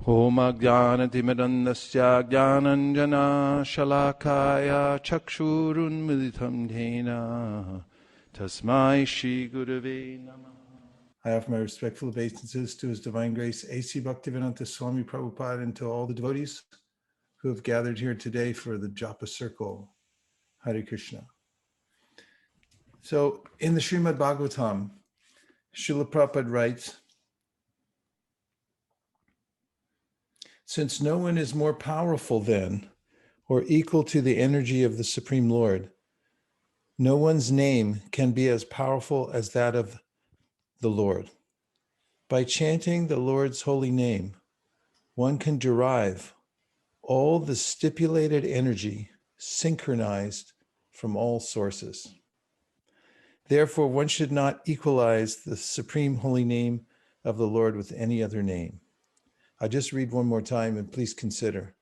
Om Ajnanatimidandasya Jnananjana Shalakaya Chakshurunmilitam Dhena Tasmai Shri Gurave Namah. I offer my respectful obeisances to His Divine Grace A.C. Bhaktivedanta Swami Prabhupada and to all the devotees who have gathered here today for the Japa circle. Hare Krishna. So in the Srimad Bhagavatam, Srila Prabhupada writes, since no one is more powerful than or equal to the energy of the Supreme Lord, no one's name can be as powerful as that of the Lord. By chanting the Lord's holy name, one can derive all the stipulated energy synchronized from all sources. Therefore, one should not equalize the supreme holy name of the Lord with any other name. I'll just read one more time and please consider.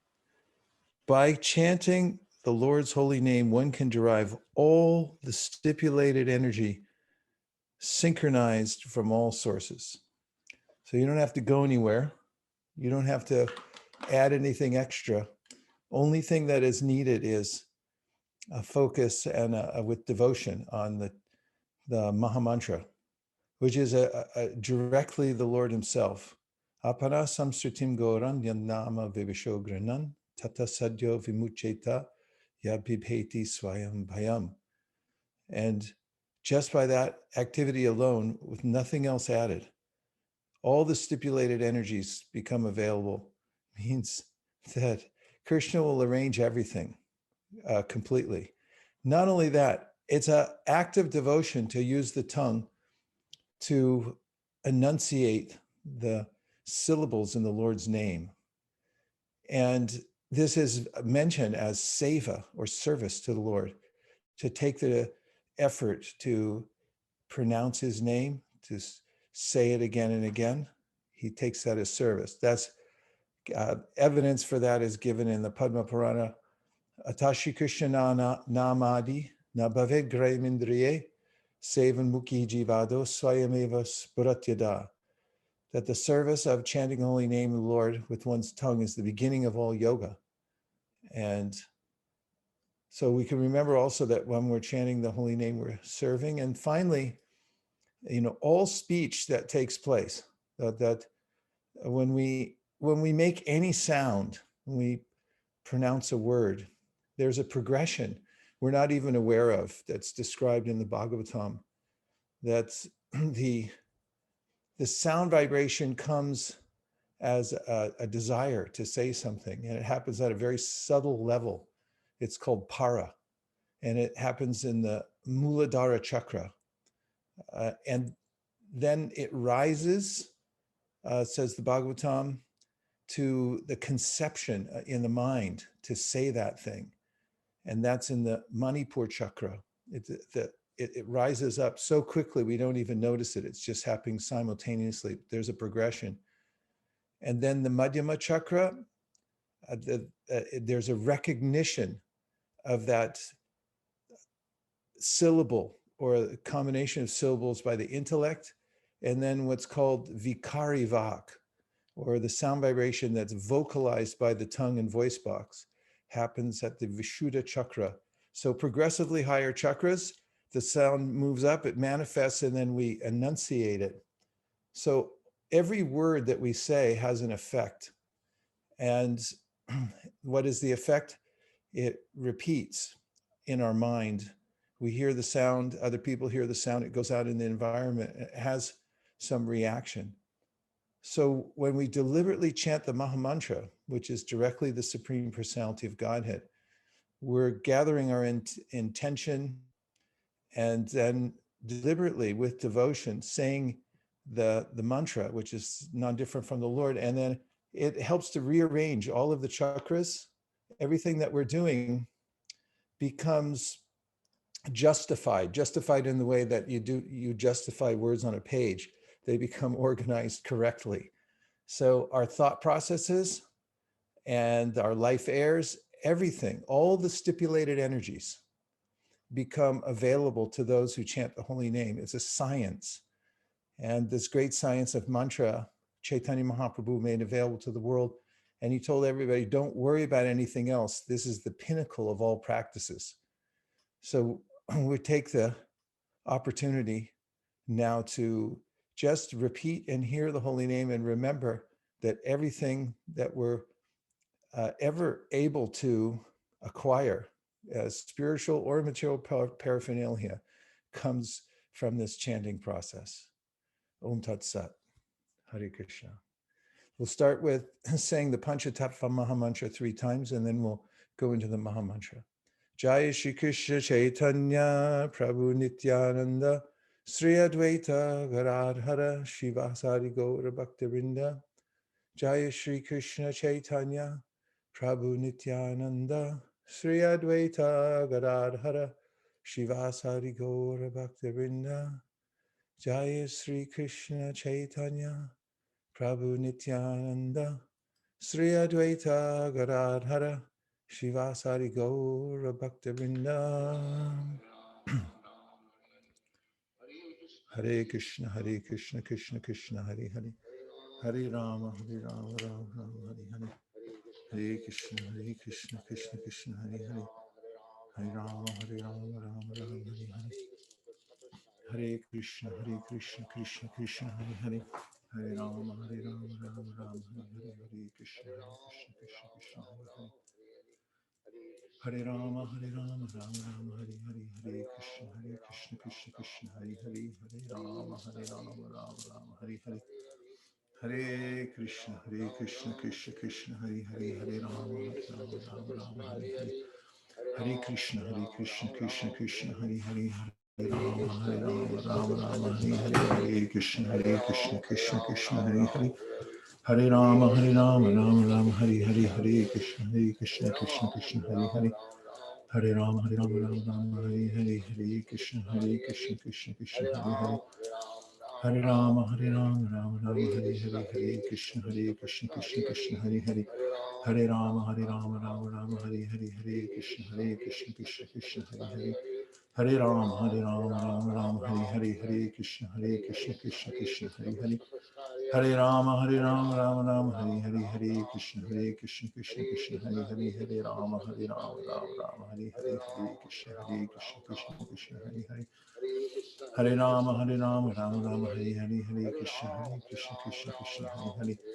By chanting the Lord's holy name, one can derive all the stipulated energy synchronized from all sources. So you don't have to go anywhere. You don't have to add anything extra. Only thing that is needed is a focus and with devotion on the Mahamantra, which is directly the Lord himself. Apana samsritim goran yanama vivishogrenan tata sadyo vimucheta yabhibheti swayam bhayam. And just by that activity alone, with nothing else added, all the stipulated energies become available, means that Krishna will arrange everything completely. Not only that, it's an act of devotion to use the tongue to enunciate the syllables in the Lord's name. And this is mentioned as seva, or service to the Lord, to take the effort to pronounce his name, to say it again and again. He takes that as service. That's evidence for that is given in the Padma Purana. Atashi Krishna namadi nabhaved graimindriye sevan mukhi jivado swayameva spuratyada. That the service of chanting the holy name of the Lord with one's tongue is the beginning of all yoga. And so we can remember also that when we're chanting the holy name, we're serving. And finally, all speech that takes place, that when we make any sound, when we pronounce a word, there's a progression we're not even aware of that's described in the Bhagavatam. That's the sound vibration comes as a desire to say something, and it happens at a very subtle level. It's called para, and it happens in the Muladhara chakra. And then it rises, says the Bhagavatam, to the conception in the mind to say that thing. And that's in the Manipur chakra. It rises up so quickly we don't even notice it. It's just happening simultaneously. There's a progression. And then the Madhyama chakra, there's a recognition of that syllable or a combination of syllables by the intellect, and then what's called vikari vak, or the sound vibration that's vocalized by the tongue and voice box, happens at the Vishuddha chakra. So progressively higher chakras, the sound moves up, it manifests, and then we enunciate it. So every word that we say has an effect. And what is the effect? It repeats in our mind. We hear the sound, other people hear the sound, it goes out in the environment, it has some reaction. So when we deliberately chant the Mahamantra, which is directly the Supreme Personality of Godhead, we're gathering our intention and then deliberately with devotion saying the mantra, which is non-different from the Lord, and then it helps to rearrange all of the chakras. Everything that we're doing becomes justified in the way that you justify words on a page. They become organized correctly. So our thought processes and our life airs, everything, all the stipulated energies become available to those who chant the holy name. It's a science. And this great science of mantra Chaitanya Mahaprabhu made available to the world. And he told everybody, don't worry about anything else. This is the pinnacle of all practices. So we take the opportunity now to just repeat and hear the holy name and remember that everything that we're ever able to acquire as spiritual or material paraphernalia comes from this chanting process. Om Tat Sat. Hare Krishna. We'll start with saying the Panchatattva Mahamantra 3 times, and then we'll go into the Mahamantra. Jai Shri Krishna Chaitanya Prabhu Nityananda Sri Advaita Gadadhara Shivasari Gaura Bhaktivinoda. Jai Shri Krishna Chaitanya Prabhu Nityananda Sri Advaita Gadadhara Shivasari Gaura Bhaktivinoda. Jai Shri Krishna Chaitanya Prabhu Nityananda Sri Advaita Gadadhara Shivasari Gaura Bhaktivinoda. Hare Krishna, Krishna Krishna, Hare Hare. Hare Rama, Rama Rama, Hare Hare. Hare Krishna, Krishna Krishna, Hare Hare. Hare Rama, Rama Rama, Hare Hare. Hare Krishna, Krishna Krishna, Hare Hare. Hare Rama, Rama Rama, Hare Hare. Hare Krishna, Krishna Krishna, Hare Hare. Hare Rama, Rama Rama, Hare Hare. Hare Krishna, Krishna Krishna, Hare Hare. Hare Rama, Rama Rama, Hare Hare. Hare Krishna, Krishna Krishna, Hare Hare. Hare Rama, Rama Rama, Hare Hare. Hare Krishna, Krishna Krishna, Hare Hare. Hare Rama, Rama Rama, Hare Hare. Hare Krishna, Krishna Krishna, Hare Hare. Hare Rama, Rama Rama, Hare Hare. Hare Krishna, Krishna Krishna, Hare Hare. Hare Rama, Rama Rama, Hare Hare. Hare Krishna, Krishna Krishna, Hare Hare. Hare Rama, Rama Rama, Hare Hare. Hare Krishna, Krishna Krishna, Hare Hare. Hare Rama, Rama Rama, Hare Hare. Hare Krishna, Krishna Krishna, Hare Hare. Hare Rama, Rama Rama, Hare Hare. Hare Krishna, Krishna Krishna, Hare Hare. Hare Rama, Rama Rama, Hare Hare. Hare Krishna, Krishna Krishna, Hare Hare. Hare Rama, Rama, Hare Hare. Hare Krishna, Krishna Hare Hare. Hare Rama, Rama Rama, Hare Hare. Hare Krishna, Krishna Krishna, Hare Hare. Hare Rama, Rama Rama, Hare Hare. Hare Krishna, Krishna Krishna, Hare Hare. Hare Rama, Rama, Hare Hare. Hare Krishna, Krishna Krishna, Hare Hare.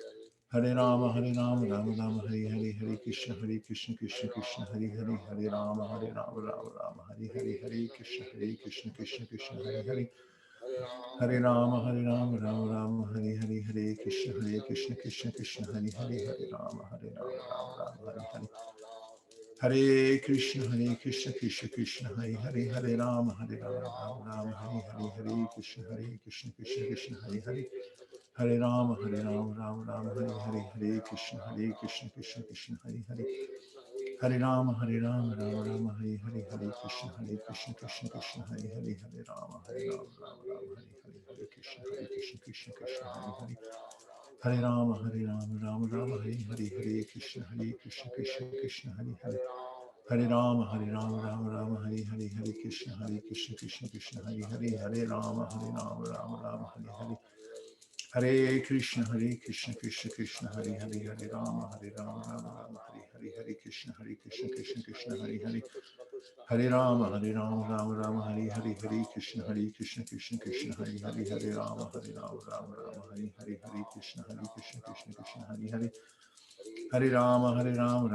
Hare Rama, Rama Rama, Hare Hare. Hare Krishna, Krishna Krishna, Hare Hare. Hare Rama, Rama Rama, Hare Hare. Hare Krishna, Krishna Krishna, Hare Hare. Hare Rama, Rama Rama, Hare Hare. Hare Krishna, Krishna Krishna, Hare Hare. Hare Rama, Rama Rama, Hare Hare. Hare Krishna, Krishna Krishna, Hare Hare. Hare Rama, Rama Rama, Hare Hare. Hare Krishna, Krishna Krishna, Hare Hare. Hare Rama, Rama Rama, Hare Hare. Hare Krishna, Krishna Krishna, Hare Hare. Hare Rama, Rama Rama, Hare Hare. Hare Krishna, Krishna Krishna, Hare Hare. Hare Rama, Rama Rama, Hare Hare. Hare Krishna, Krishna Krishna, Hare Hare. Hare Rama, Rama Rama, Hare Hare. Hare Krishna, Krishna Krishna, Hare Hare. Hare Rama, Rama Hare Hare. Hare Krishna, Krishna Krishna, Hare Hare. Hare Rama, Rama Hare Hare. Hare Krishna, Krishna Krishna, Hare Hare. Hare Rama, Rama Hare Hare. Hare Krishna, Krishna Krishna, Hare Hare. Hare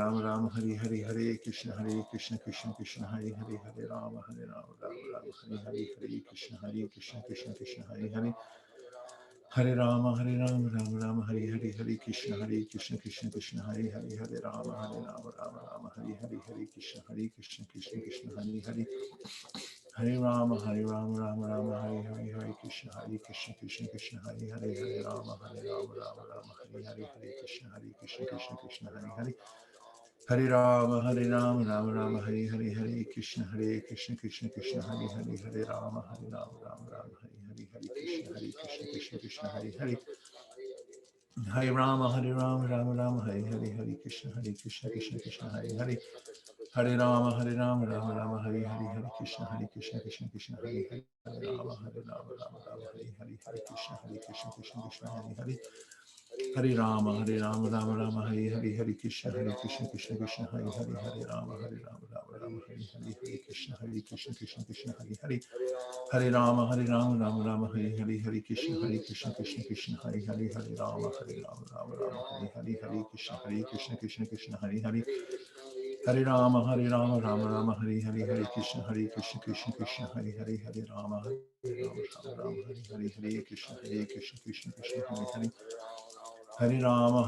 Rama, Rama Hare Hare. Hare Krishna, Krishna Krishna, Hare Hare. Hare Rama, Rama Hare Hare. Hare Krishna, Krishna Krishna, Hare Hare. Hare Rama, Rama Rama, Hare Hare. Hare Krishna, Krishna Krishna, Hare Hare. Hare Rama, Rama Hare Hare. Hare Krishna, Krishna Krishna, Hare Hare. Hare Rama, Rama Hare Hare. Hare Krishna, Krishna Krishna, Hare Hare. Hare Rama, Rama Hare Hare. Hare Krishna, Krishna Krishna, Hare Hare. Hare Rama, Rama Hare Hare. Hare Krishna, Krishna Krishna, Hare Hare. Hare Rama, Rama Hare Hare. Hare Krishna, Krishna Krishna, Hare Hare. Hare Rama, Rama Rama, Hare Hare. Hare Krishna, Krishna Krishna, Hare Hare. Hare Rama, Rama Rama, Hare Hare. Hare Krishna, Krishna Krishna, Hare Hare. Hare Rama, Rama Rama, Hare Hare. Hare Krishna, Krishna Krishna, Hare Hare. Hare Rama, Hare Rama, Rama Rama, Hare Hare, Hare Krishna, Krishna Krishna, Hare Hare, Hare Rama, Rama Rama, Hare Hare, Hare Krishna, Krishna Krishna, Hare Hare, Hare Rama, Rama Rama, Hare Hare, Hare Krishna, Krishna Krishna, Hare Hare, Hare Rama, Rama Rama, Hare Hare, Hare Krishna, Krishna Krishna, Hare Hare, Hare Rama, Rama Rama, Hare Hare, Hare Krishna, Krishna Krishna, Hare Hare, Hare Rama,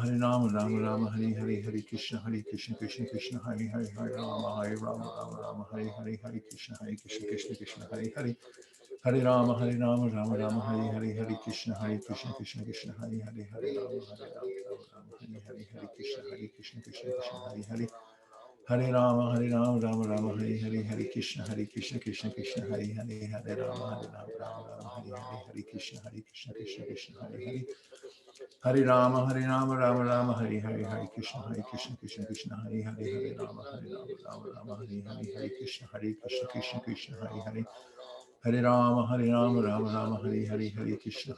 Rama Rama, Hare Hare, Hare Krishna, Krishna Hare Hare, Hare Rama, Rama Rama, Hare Hare, Hare Krishna, Krishna Krishna, Hare Hare, Hare Rama, Rama, Hare Hare, Hare Krishna, Krishna Hare Hare, Hare Rama, Rama Rama, Hare Hare, Hare Krishna, Krishna Krishna, Hare Hare, Hare Rama, Rama, Hare Hare, Hare Krishna, Krishna Hare Hare, Hare Rama, Rama Rama, Hare Hare, Hare Krishna, Krishna Krishna, Hare Hare, Hare Rama, Rama, Hare Hare, Hare Krishna, Krishna Hare Hare, Hare Rama, Rama Rama, Hare Hare, Hare Krishna, Krishna Krishna, Hare Hare, Hare Rama, Rama Rama, Hare Hare, Hare Krishna, Krishna Hare Hare, Hare Rama, Rama Rama, Hare Hare, Hare Krishna,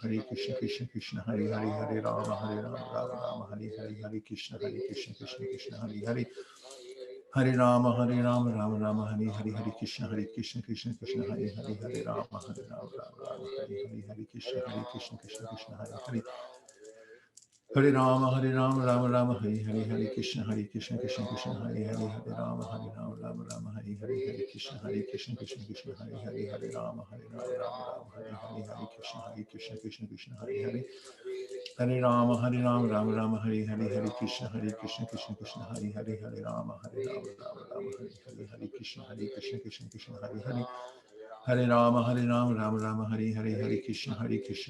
Krishna Hare Hare, Hare Rama, Rama, Hare Hare, Hare Krishna, Krishna Hare Hare, Hare Rama, Rama Rama, Hare Hare, Hare Krishna, Krishna Hare Hare, Hare Rama, Rama, Hare Hare, Hare Krishna, Krishna Hare Hare, Hare Rama, Rama Rama, Hare Hare, Hare Krishna, Krishna Hare Hare, Hare Rama, Rama Rama, Hare Hare, Hare Krishna, Krishna Hare Hare, Hare Rama, Rama, Hare Hare, Hare Krishna, Hare Hare, Hare Rama, Rama Rama, Hare Hare, Hare Krishna, Krishna Hare Hare, Hare Rama, Rama, Hare Hare, Hare Krishna, Krishna Hare Hare, Hare Rama, Rama Rama, Hare Hare, Hare Krishna, Krishna Hare Hare, Hare Rama, Rama, Hare Hare, Hare Krishna, Krishna Hare Hare, Hare Rama, Rama Rama, Hare Hare, Hare Krishna,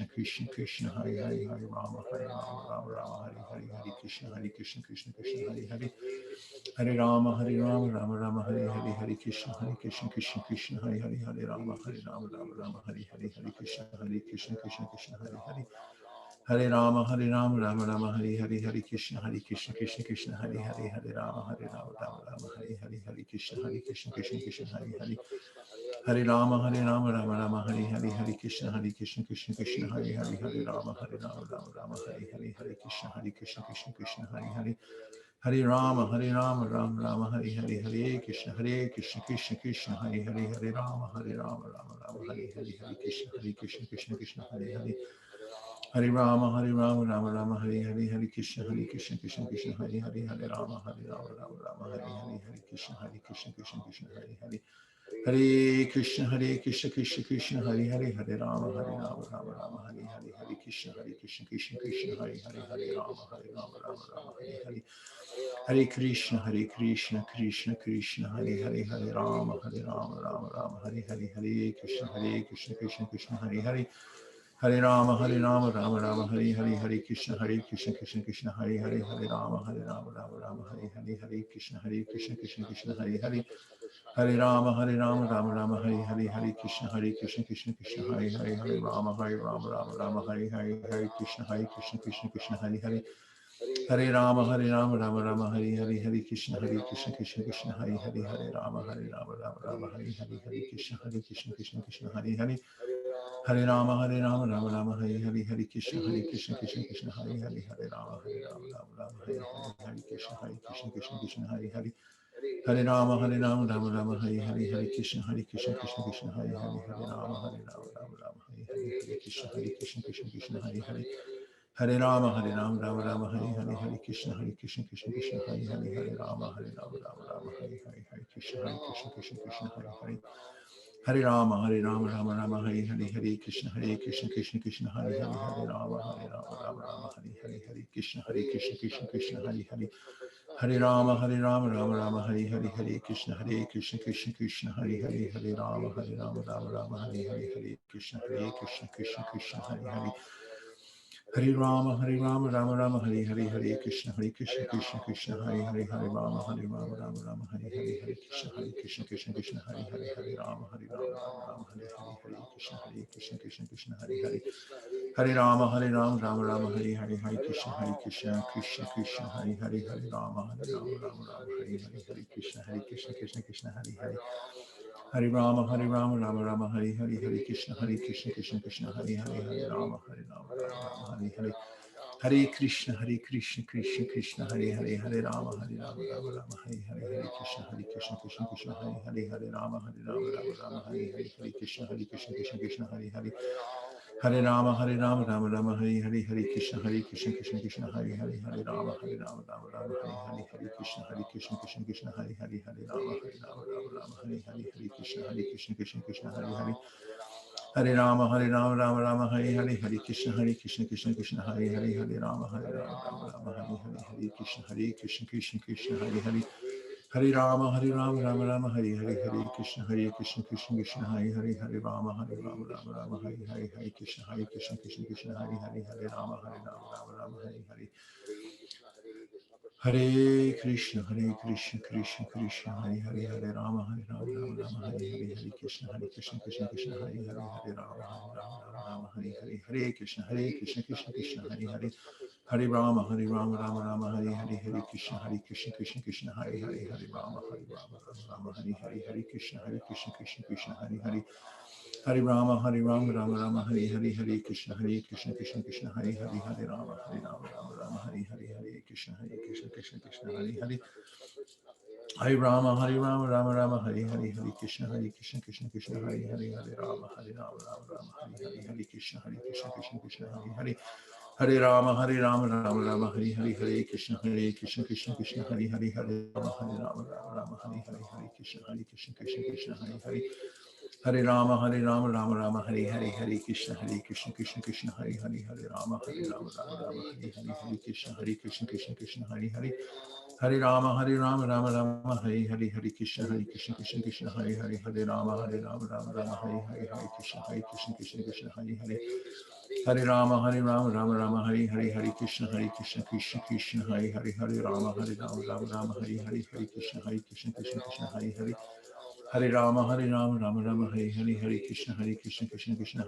Krishna Hare Hare, Hare Rama, Rama, Hare Hare, Hare Krishna, Krishna Hare Hare, Hare Rama, Rama Rama, Hare Hare, Hare Krishna, Krishna Hare Hare, Hare Rama, Rama, Hare Hare, Hare Krishna, Krishna Hare Hare, Hare Rama, Rama Rama, Hare Hare, Hare Krishna, Krishna Hare Hare, Hare Rama, Rama, Hare Hare, Hare Krishna, Krishna Hare Hare, Hare Rama, Rama Rama, Hare Hare, Hare Krishna, Krishna Hare Hare, Hare Rama, Rama, Hare Hare, Hare Krishna, Krishna Hare Hare, Hare Rama, Rama Rama, Hare Hare, Hare Krishna, Krishna Hare Hare, Hare Rama, Rama, Hare Hare, Hare Krishna, Krishna Hare Hare, Hare Krishna, Krishna Hare Hare, Hare Rama, Rama Hare Hare, Hare Krishna, Krishna Hare Hare, Hare Rama, Rama Hare Hare, Hare Krishna, Krishna Krishna Hare Hare, Hare Rama, Rama Hare Hare, Hare Krishna, Krishna Hare Hare, Hare Rama, Rama Rama, Hare Hare, Hare Krishna, Krishna Hare Hare, Hare Rama, Rama Hare Hare, Hare Krishna, Krishna Hare Hare, Hare Rama, Rama Rama, Hare Hare, Hare Krishna, Krishna Hare Hare, Hare Rama, Rama Hare Hare, Hare Krishna, Krishna Hare Hare, Hare Rama, Rama Rama, Hare Hare, Hare Krishna, Krishna Hare Hare, Hare Rama, Rama Hare Hare, Hare Krishna, Krishna Hare Hare, Hare Rama, Rama Rama, Hare Hare, Hare Krishna, Krishna Hare Hare, Hare Rama, Rama Hare Hare, Hare Krishna, Krishna Hare Hare, Hare Rama, Rama Rama, Hare Hare, Hare Krishna, Krishna Hare Hare, Hare Rama, Rama Hare Hare, Hare Krishna, Krishna Hare Hare, Hare Rama, Rama Rama, Hare Hare, Hare Krishna, Krishna Hare Hare, Hare Rama, Rama Hare Hare, Hare Krishna, Krishna Hare Hare, Hare Rama, Rama Rama, Hare Hare, Hare Krishna, Krishna Hare Hare, Hare Rama, Rama Hare Hare, Hare Krishna, Krishna Hare Hare, Hare Rama, Rama Rama, Hare Hare, Hare Krishna, Krishna Hare Hare, Hare Rama, Rama Hare Hare, Hare Krishna, Krishna Hare Hare, Hare Rama, Rama Rama, Hare Hare, Hare Krishna, Krishna Hare Hare, Hare Rama, Rama Hare Hare, Hare Krishna, Krishna Hare Hare, Hare Rama, Rama Hare Hare, Hare Krishna, Krishna Hare Hare, Hare Rama, Rama Hare Hare, Hare Krishna, Krishna Hare Hare, Hare Rama, Rama Hare Hare, Hare Krishna, Krishna Hare Hare, Hare Rama, Rama Rama, Hare Hare, Hare Krishna, Krishna Hare Hare, Hare Rama, Rama Hare Hare, Hare Krishna, Krishna Krishna, Hare Hare, Hare Rama, Rama Rama, Hare Hare, Hare Krishna, Krishna Krishna, Hare Hare, Hare Rama, Rama Rama, Hare Hare, Hare Krishna, Krishna Krishna, Hare Hare, Hare Rama, Rama Rama, Hare Hare, Hare Krishna, Krishna Krishna, Hare Hare, Hare Rama, Rama Rama, Hare Hare, Hare Krishna, Krishna Hare Hare, Hare Rama, Rama, Hare Hare, Hare Krishna, Krishna Hare Hare. Hare Rama, Rama Rama, Hare Hare, Hare Krishna, Krishna Krishna, Hare Hare, Hare Rama, Rama Rama, Hare Hare, Hare Krishna, Krishna Hare Hare, Hare Rama, Rama Rama, Hare Hare, Hare Krishna, Krishna Krishna, Hare Hare, Hare Rama, Rama Rama, Hare Hare, Hare Krishna, Krishna Hare Hare, Hare Rama, Rama Rama, Hare Hare. Hare Krishna, Krishna Krishna, Hare Hare, Hare Rama, Rama Rama, Hare Hare, Hare Krishna, Krishna Krishna, Hare Hare, Hare Rama, Rama, Hare Hare, Hare Krishna, Krishna, Hare Hare, Hare Rama, Rama Rama, Hare Hare, Hare Krishna, Krishna, Hare Hare, Hare Rama, Rama, Hare Hare, Hare Krishna, Krishna, Hare Hare. Hare Rama, Rama Rama, Hare Hare, Hare Krishna, Krishna Krishna, Hare Hare, Hare Rama, Rama Rama, Hare Hare, Hare Krishna, Krishna, Hare Hare. Hare Rama, Rama Rama, Hare Hare, Hare Krishna, Krishna, Hare Hare, Hare Rama, Rama Rama, Hare Hare, Hare Krishna, Krishna, Hare Hare. Hare Rama, Rama Rama, Hare Hare, Hare Krishna, Krishna, Hare Hare, Hare Rama, Rama, Hare Hare, Hare Krishna, Hare Hare. Hare Rama, Rama Rama, Hare Hare, Hare Krishna, Krishna, Hare Hare, Hare Rama, Rama, Hare Hare, Hare Krishna, Hare Hare. Hare Rama, Rama Rama, Hare Hare, Hare Krishna, Krishna, Hare Hare, Hare Rama, Rama, Hare Hare, Hare Krishna, Hare Hare. Hare Rama, Rama Rama, Hare Hare, Hare Krishna, Krishna, Hare Hare, Hare Rama, Rama, Hare Hare, Hare Krishna, Hare Hare. Hare Rama, Rama Rama, Hare Hare, Hare Krishna, Krishna, Hare Hare, Hare Rama, Rama, Hare Hare, Hare Krishna, Hare Hare. Hare Rama, Rama Rama, Hare Hare, Hare Krishna, Krishna, Hare Hare, Hare Rama,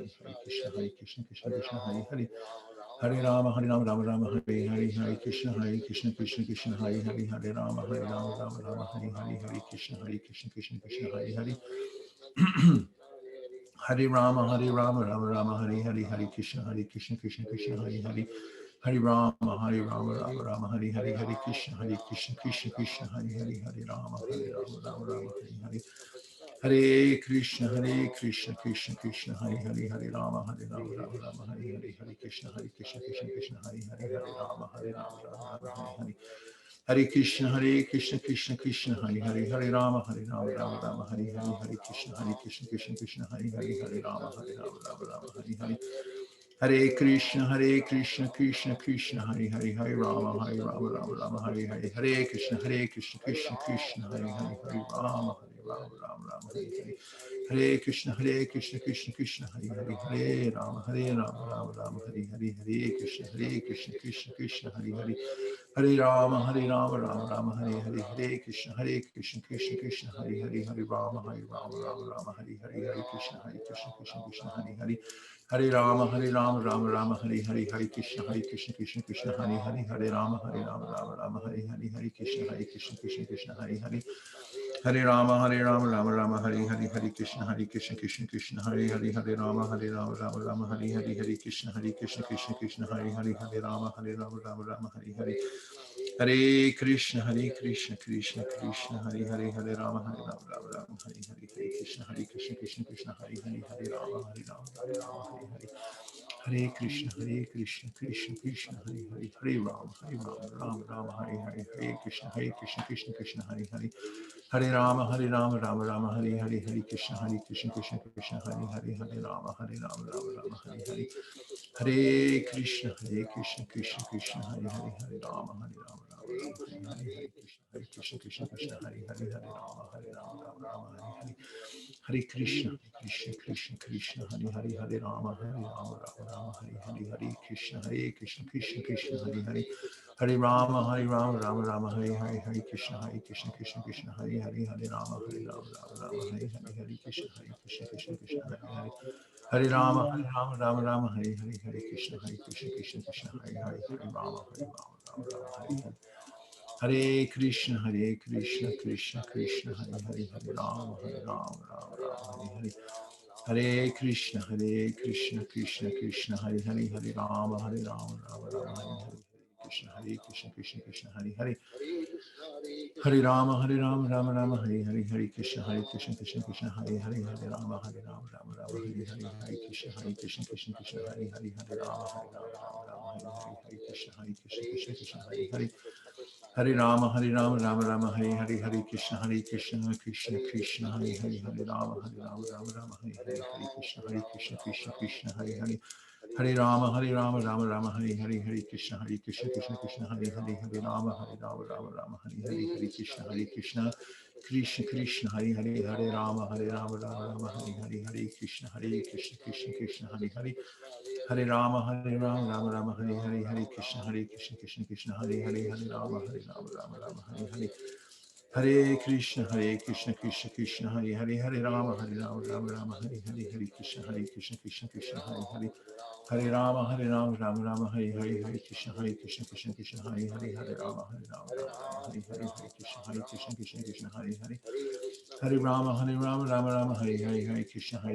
Rama, Hare Hare, Hare Krishna, Hare Hare. Hare Rama, Rama, Hare Hare, Hare Krishna, Krishna, Hare Hare, Hare Rama, Rama, Hare Hare, Hare Krishna, Krishna, Hare Hare. Hare Rama, Rama Rama, Hare Hare, Hare Krishna, Krishna, Hare Hare. Hare Rama, Rama, Hare Hare, Hare Krishna, Krishna, Hare Hare, Hare Rama, Rama, Hare Hare. Hare Krishna, Krishna, Hare Hare, Hare Rama, Rama, Hare Hare, Hare Krishna, Krishna, Hare Hare, Hare Rama, Rama, Hare Hare. Hare Krishna, Krishna, Hare Hare, Hare Rama, Rama, Hare Hare, Hare Krishna, Hare Hare, Hare Rama, Rama, Hare Hare. Hare Krishna, Krishna, Hare Hare, Hare Rama, Rama, Hare Hare, Hare Krishna, Krishna, Hare Hare, Hare Rama, Rama, Hare Hare, Hare Krishna, Krishna, Hare Hare, Hare Rama, Rama, Hare Hare, Hare Krishna, Krishna, Hare Hare, Hare Rama, Rama, Hare Hare, Hare Krishna, Krishna, Hare Hare, Hare Rama, Rama, Hare Hare, Hare Krishna, Krishna, Hare Hare. Hare Rama, Rama, Hare Hare, Hare Krishna, Krishna, Hare Hare, Hare Rama, Rama, Hare Hare, Hare Krishna, Hare Hare. Hare Rama, Rama, Hare Hare, Hare Krishna, Hare Hare, Hare Rama, Rama, Hare Hare, Hare Krishna, Krishna, Hare Hare, Hare Rama, Rama, Hare Hare. Hare Krishna, Krishna, Hare Hare, Hare Rama, Rama, Hare Hare, Hare Krishna, Krishna, Hare Hare, Hare Rama, Rama, Hare Hare. Hare Krishna, Krishna, Hare Hare, Hare Rama, Rama, Hare Hare, Hare Krishna, Krishna, Hare Hare, Hare Rama, Rama, Hare Hare, Hare Krishna, Krishna, Hare Hare, Hare Rama, Rama, Hare Hare, Hare Krishna, Krishna, Hare Hare, Hare Rama, Rama, Hare Hare, Hare Krishna, Hare Hare, Hare Rama, Rama, Hare Hare. Hare Krishna, Krishna, Hare Hare, Hare Rama, Rama, Hare Hare, Hare Krishna, Krishna, Hare Hare, Hare Rama, Rama, Hare Hare, Hare Krishna, Krishna, Hare Hare, Hare Rama, Rama, Hare Hare, Hare Krishna, Krishna, Hare Hare, Hare Rama, Rama, Hare Hare, Hare Krishna, Krishna, Hare Hare, Hare Rama, Rama, Hare Hare. Hare Krishna, Krishna Krishna, Hare Hare, Hare Rama, Rama Rama, Hare Hare. Hare Krishna, Krishna Krishna, Hare Hare, Hare Rama, Rama Rama, Hare Hare. Krishna, Krishna, Hare Hare. Hare Rama, Rama Rama, Hare Hare, Hare Krishna, Krishna, Hare Hare, Hare Rama, Rama Rama, Hare Hare, Hare Krishna, Krishna, Hare Hare, Hare Rama, Rama Rama, Hare Hare, Hare Krishna, Krishna, Hare Hare. Hare Rama, Rama Rama, Hare Hare, Hare Krishna, Krishna Krishna, Hare Hare, Hare Rama, Rama Rama, Hare Hare, Hare Krishna, Krishna, Hare Hare. Hare Rama, Rama Rama, Hare Hare, Hare Krishna, Krishna, Hare Hare, Hare Rama, Rama, Hare Hare, Hare Krishna, Krishna, Hare Hare, Hare Rama, Rama, Hare Hare, Hare Krishna, Krishna, Hare Hare. Hare Rama, Rama Rama, Hare Hare, Hare Krishna, Krishna, Hare Hare, Hare Rama, Rama, Hare Hare. Hare Krishna, Krishna, Hare Hare, Hare Rama, Rama, Hare Hare, Hare Krishna, Krishna, Hare Hare. Hare Rama, Rama, Hare Hare, Hare Krishna, Krishna, Hare Hare, Hare Rama, Rama, Hare Hare, Hare Krishna, Hare Hare. Hare Rama, Rama, Hare Hare, Hare Krishna,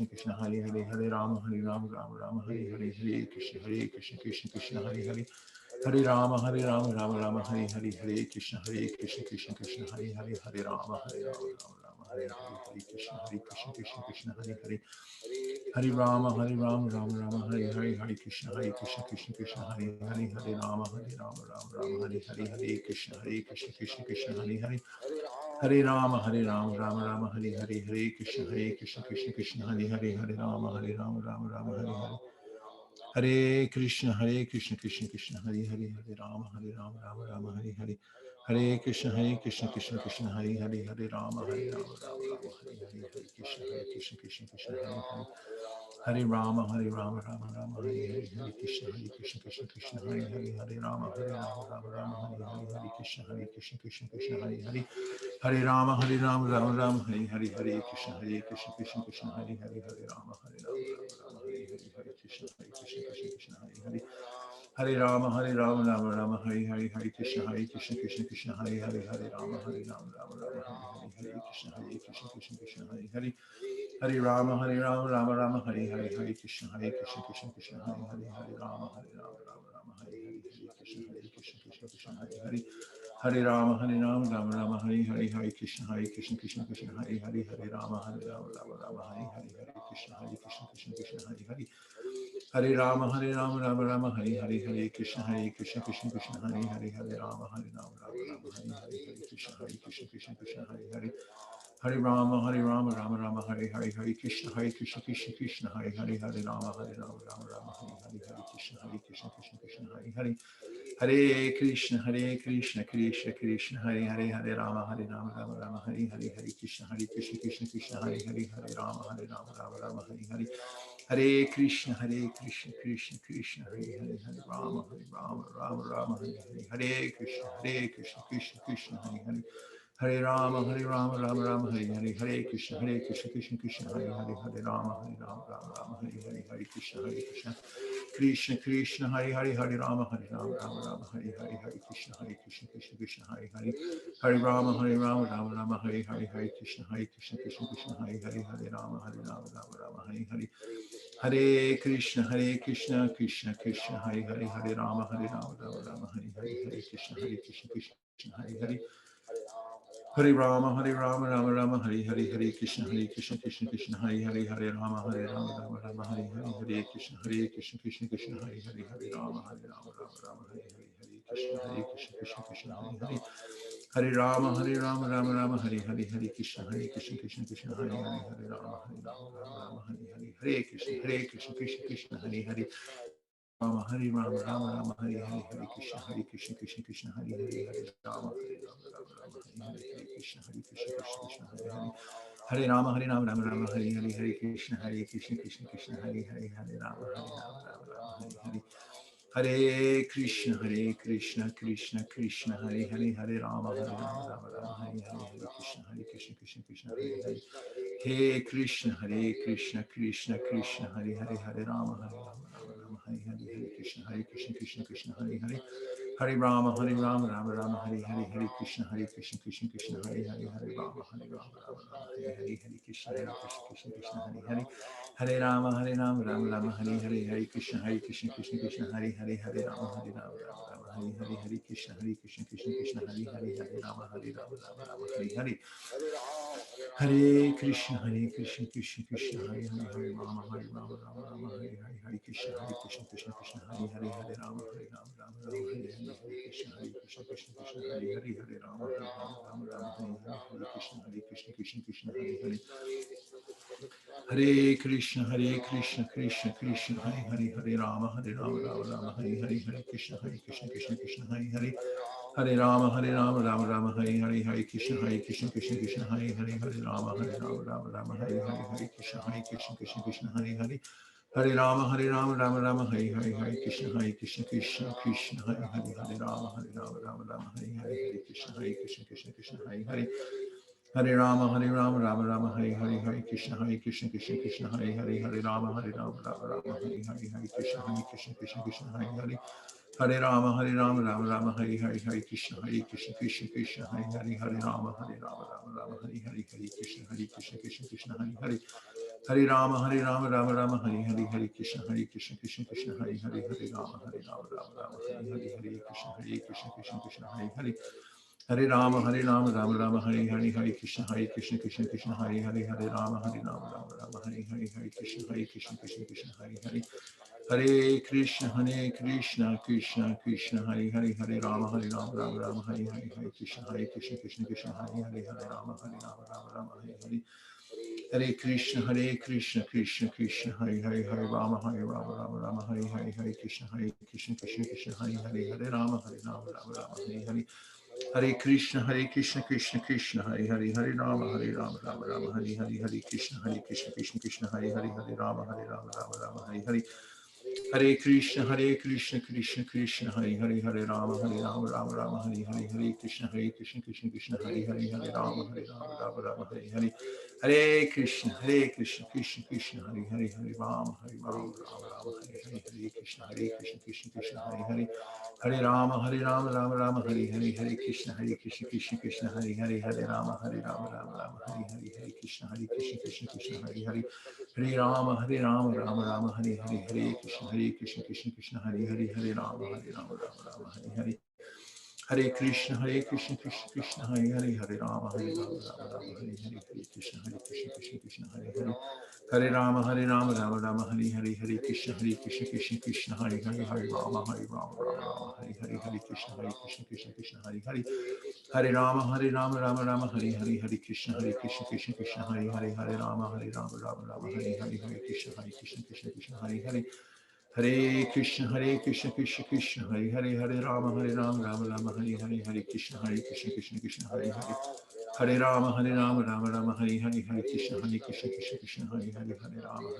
Krishna, Hare Hare, Hare Rama, Rama, Hare Hare, Hare Krishna, Hare Hare. Hare Rama, Hare Hare, Hare Krishna, Krishna, Hare Hare, Hare Rama, Rama, Hare Hare, Hare Krishna, Hare Hare. Hare Rama, Rama, Hare Hare, Hare Krishna, Krishna, Hare Hare, Hare Rama, Rama, Hare Hare, Hare Krishna, Krishna, Hare Hare. Hare Rama, Rama, Hare Hare, Hare Krishna, Krishna, Hare Hare, Hare Rama, Rama, Hare Hare. Hare Krishna, Krishna, Hare Hare, Hare Rama, Rama, Hare Hare. Hare Krishna, Krishna, Hare Hare, Hare Rama, Rama, Hare Hare, Hare Krishna, Krishna, Hare Hare. Hare Rama, Rama, Hare Hare, Hare Krishna, Krishna, Hare Hare, Hare Rama, Rama, Hare Hare, Hare Krishna, Krishna, Hare Hare. Hare Rama, Rama, Hare Hare, Hare Krishna, Krishna, Hare Hare, Hare Rama, Rama, Hare Hare, Hare Krishna, Krishna, Hare Hare. Hare Rama, Rama, Hare Hare, Hare Krishna, Krishna, Hare Hare, Hare Rama, Rama, Hare Hare, Hare Krishna, Hare Hare. Hare Rama, Rama, Hare Hare, Hare Krishna, Krishna, Hare Hare, Hare Rama, Rama, Hare Hare, Hare Krishna, Hare Hare. Hare Rama, Rama, Hare Hare, Hare Krishna, Krishna, Hare Hare, Hare Rama, Rama, Hare Hare, Hare Krishna, Krishna, Hare Hare. Hare Rama, Rama, Hare Hare, Hare Krishna, Krishna, Hare Hare, Hare Rama, Rama, Hare Hare, Hare Krishna, Krishna, Hare Hare. Hare Rama, Rama, Hare Hare, Hare Krishna, Krishna, Hare Hare, Hare Rama, Rama, Hare Hare, Hare Krishna, Hare Hare. Hare Krishna, Krishna, Hare Hare, Hare Rama, Rama, Hare Hare, Hare Krishna, Krishna, Hare Hare, Hare Rama, Rama, Hare Hare. Hare Krishna, Krishna, Hare Hare, Hare Rama, Rama, Hare Hare. Hare Krishna, Krishna, Hare Hare. Hare Rama, Rama, Hare Hare, Hare Krishna, Krishna, Hare Hare, Hare Rama, Rama, Hare Hare, Hare Krishna, Krishna, Hare Hare, Hare Rama, Rama, Hare Hare, Hare Krishna, Krishna, Hare Hare, Hare Rama, Rama, Hare Hare, Hare Krishna, Krishna, Hare Hare, Hare Rama, Rama, Hare Hare. Hare Krishna, Krishna, Hare Hare, Hare Rama, Rama, Hare Hare, Hare Krishna, Krishna, Hare Hare. Hare Rama, Rama, Hare Hare, Hare Krishna, Krishna, Hare Hare, Hare Rama, Rama, Hare Hare, Hare Krishna, Krishna, Hare Hare, Hare Rama, Rama, Hare Hare, Hare Krishna, Hare Hare. Hare Rama, Rama, Hare Hare, Hare Krishna, Krishna, Hare Hare, Hare Rama, Rama, Hare Hare, Hare Krishna, Krishna, Hare Hare. Rama, Rama, Hare Hare, Hare Krishna, Hare Hare, Hare Rama, Rama, Hare Hare, Hare Krishna, Krishna, Hare Hare. Hare Rama, Rama, Hare Hare, Hare Krishna, Krishna, Hare Hare, Hare Rama, Rama, Hare Hare. Hare Krishna, Krishna, Hare Hare, Hare Rama, Rama, Hare Hare, Hare Krishna, Hare Hare. Hare Krishna, Krishna, Hare Hare, Hare Rama, Hare Rama, Hare Hare, Hare Krishna, Krishna, Hare Hare. Hare Rama, Rama Rama, Hare Hare, Hare Krishna, Krishna, Krishna, Hare Hare, Hare Rama, Rama Rama, Hare Hare, Hare Krishna, Krishna, Krishna, Hare Hare, Hare Rama, Rama Rama, Hare Hare, Hare Krishna, Krishna, Krishna, Hare Hare, Hare Rama, Rama Rama, Hare Hare, Hare Krishna, Krishna, Krishna, Hare Hare, Hare Rama, Rama Rama, Hare Hare. Hare Krishna, Krishna, Krishna, Hare Hare, Hare Rama, Rama Rama, Hare Hare, Hare Krishna, Krishna, Krishna, Hare Hare, Hare Rama, Rama Rama, Hare Hare, Hare Krishna, Krishna, Hare Hare, Hare Rama, Rama Rama, Hare Hare, Hare Krishna, Krishna, Hare Hare. Hare Krishna, Krishna, Krishna, Hare Hare, Hare Rama, Rama Rama, Hare Hare, Hare Krishna, Krishna, Hare Hare. Hare Rama, Rama Rama, Hare Hare, Hare Krishna, Krishna, Hare Hare, Hare Rama, Rama Rama, Hare Hare, Hare Krishna, Krishna, Hare Hare. Hare Rama, Rama Rama, Hare Hare, Hare Krishna, Krishna, Hare Hare, Hare Rama, Rama Rama, Hare Hare, Hare Krishna, Krishna, Hare Hare. Hare Rama, Rama Rama, Hare Hare, Hare Krishna, Krishna, Hare Hare, Hare Rama, Rama, Hare Hare, Hare Krishna, Krishna, Hare Hare. Hare Rama, Rama Rama, Hare Hare, Hare Krishna, Krishna, Hare Hare, Hare Rama, Rama, Hare Hare, Hare Krishna, Krishna, Hare Hare. Hare Rama, Rama Rama, Hare Hare, Hare Krishna, Krishna, Hare Hare, Hare Rama, Rama, Hare Hare, Hare Krishna, Krishna, Hare Hare. Hare Rama, Rama Rama, Hare Hare, Hare Krishna, Krishna, Hare Hare, Hare Rama, Rama Rama, Hare Hare, Hare Krishna, Krishna, Hare Hare. Hare Krishna, Krishna, Krishna, Hare Hare, Hare Rama, Rama Rama, Hare Hare, Hare Krishna, Krishna, Hare Hare, Hare Rama, Rama Rama, Hare Hare. Hare Krishna, Krishna, Krishna, Hare Hare, Hare Rama, Rama Rama, Hare Hare, Hare Krishna, Krishna, Hare Hare, Hare Rama, Rama Rama, Hare Hare. Hare Krishna, Krishna, Krishna, Hare Hare, Hare Rama, Rama Rama, Hare Hare, Hare Krishna, Krishna, Hare Hare, Hare Rama, Rama Rama, Hare Hare. Hare Krishna, Krishna, Krishna, Hare Hare, Hare Rama, Rama Rama, Hare Hare, Hare Krishna, Krishna, Hare Hare, Hare Rama, Rama, Hare Hare. Hare Krishna, Krishna, Hare Hare, Hare Rama, Rama, Hare Hare, Hare Krishna, Krishna, Hare Hare. Hare Rama, Rama, Hare Hare, Hare Krishna, Krishna, Hare Hare, Hare Rama, Rama, Hare Hare, Hare Krishna, Krishna, Hare Hare. Hare Rama, Rama Rama, Hare Hare, Hare Krishna, Krishna, Hare Hare, Hare Rama, Rama, Hare Hare. Hare Krishna, Krishna, Hare Hare, Hare Rama, Rama, Hare Hare, Hare Krishna, Krishna, Hare Hare. Hare Rama, Rama, Hare Hare, Hare Krishna, Krishna, Hare Hare, Hare Rama, Rama, Hare Hare, Hare Krishna, Krishna, Hare Hare. Hare Rama, Rama, Hare Hare, Hare Krishna, Krishna, Hare Hare, Hare Rama, Rama, Hare Hare, Hare Krishna, Krishna, Hare Hare. Hare Krishna, Krishna, Hare Hare, Hare Rama, Rama, Hare Hare, Hare Krishna, Krishna, Hare Hare. Hare Rama, Rama, Hare Hare, Hare Krishna, Krishna, Hare Hare, Hare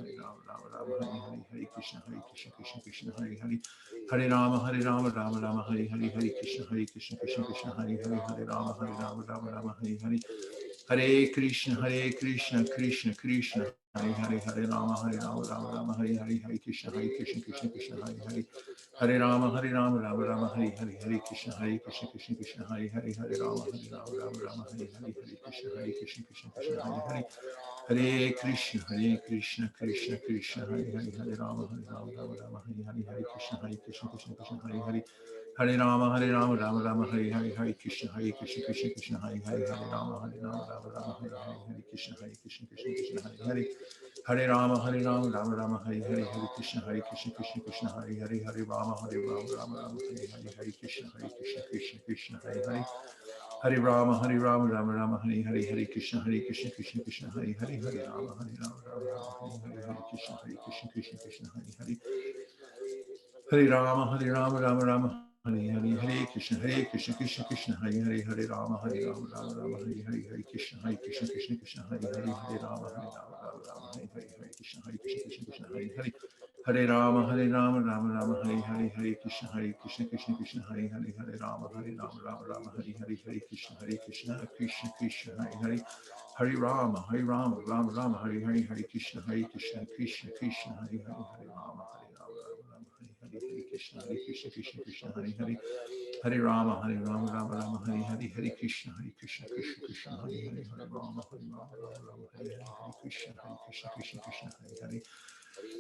Rama, Rama, Hare Hare, Hare Krishna, Krishna, Hare Hare. Hare Rama, Rama, Hare Hare, Hare Krishna, Krishna, Hare Hare, Hare Rama, Rama, Hare Hare. Hare Krishna, Krishna, Krishna, Hare Hare, Hare Rama, Rama, Hare Hare, Hare Krishna, Krishna, Hare Hare. Hare Rama, Rama, Hare Hare, Hare Krishna, Krishna, Hare Hare, Hare Rama, Rama, Hare Hare, Hare Krishna, Krishna, Hare Hare. Hare Krishna, Krishna, Krishna, Hare Hare, Hare Rama, Rama, Hare Hare, Hare Krishna, Krishna, Hare Hare. Hare Rama, Rama, Hare Hare, Hare Krishna, Krishna, Hare Hare, Hare Rama, Rama, Hare Hare, Hare Krishna, Krishna, Hare Hare. Hare Rama, Rama, Hare Hare, Hare Krishna, Krishna, Hare Hare, Hare Rama, Rama, Hare Hare, Hare Krishna, Krishna, Hare Hare. Hare Rama, Rama, Hare Hare, Hare Krishna, Krishna, Hare Hare, Hare Rama, Rama, Hare Hare, Hare Krishna, Krishna, Hare Hare. Hare Rama, Rama, Hare Hare, Hare Krishna, Krishna, Hare Hare, Hare Rama, Rama, Hare Hare, Hare Krishna, Krishna, Hare Hare, Hare Rama, Rama, Hare Hare, Hare Krishna, Krishna, Hare Hare. Hare Rama, Rama, Hare Hare, Hare Krishna, Krishna, Hare Hare, Hare Rama, Rama, Hare Hare, Hare Krishna, Krishna, Hare Hare. Hare Rama, Rama, Hare Hare, Hare Krishna, Krishna, Hare Hare, Hare Rama, Rama, Hare Hare, Hare Krishna, Krishna, Hare Hare. Hare Rama, Rama Rama, Hare Hare, Hare Krishna, Krishna Krishna, Hare Hare, Hare Rama, Rama, Hare Hare, Hare Krishna, Krishna Krishna, Hare Hare.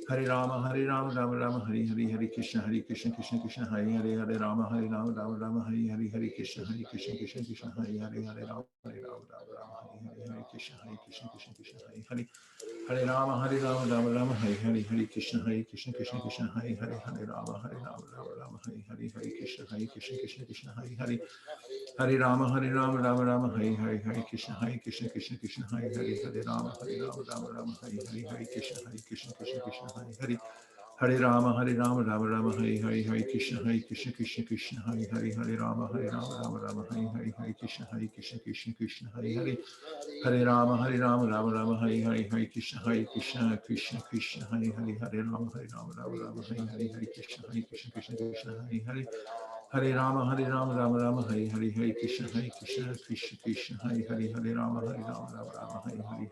Hare Rama, Rama Rama, Hare Hare, Hare Krishna, Krishna Krishna, Hare Hare, Hare Rama, Rama Rama, Hare Hare, Hare Krishna, Krishna, Hare Hare, Hare Rama, Rama, Hare Hare, Hare Krishna, Krishna, Hare Hare. Hare Rama, Rama Rama, Hare Hare, Hare Krishna, Krishna, Hare Hare, Hare Rama, Rama, Hare Hare, Hare Krishna, Krishna, Hare Hare. Hare Rama, Rama Rama, Hare Hare, Hare Krishna, Krishna, Hare Hare, Hare Rama, Rama Rama, Hare Hare, Hare Krishna, Krishna, Hare Hare. Hare Rama, Rama Rama, Hare Hare, Hare Krishna, Krishna, Hare Hare, Hare Rama, Rama Rama, Hare Hare, Hare Krishna, Krishna, Hare Hare. Hare Rama, Rama Rama, Hare Hare, Hare Krishna, Krishna, Hare Hare, Hare Rama, Rama, Hare Hare, Hare Krishna, Krishna, Hare Hare. Hare Rama, Rama Rama, Hare Hare, Hare Krishna, Krishna, Hare Hare, Hare Rama, Rama, Hare Hare,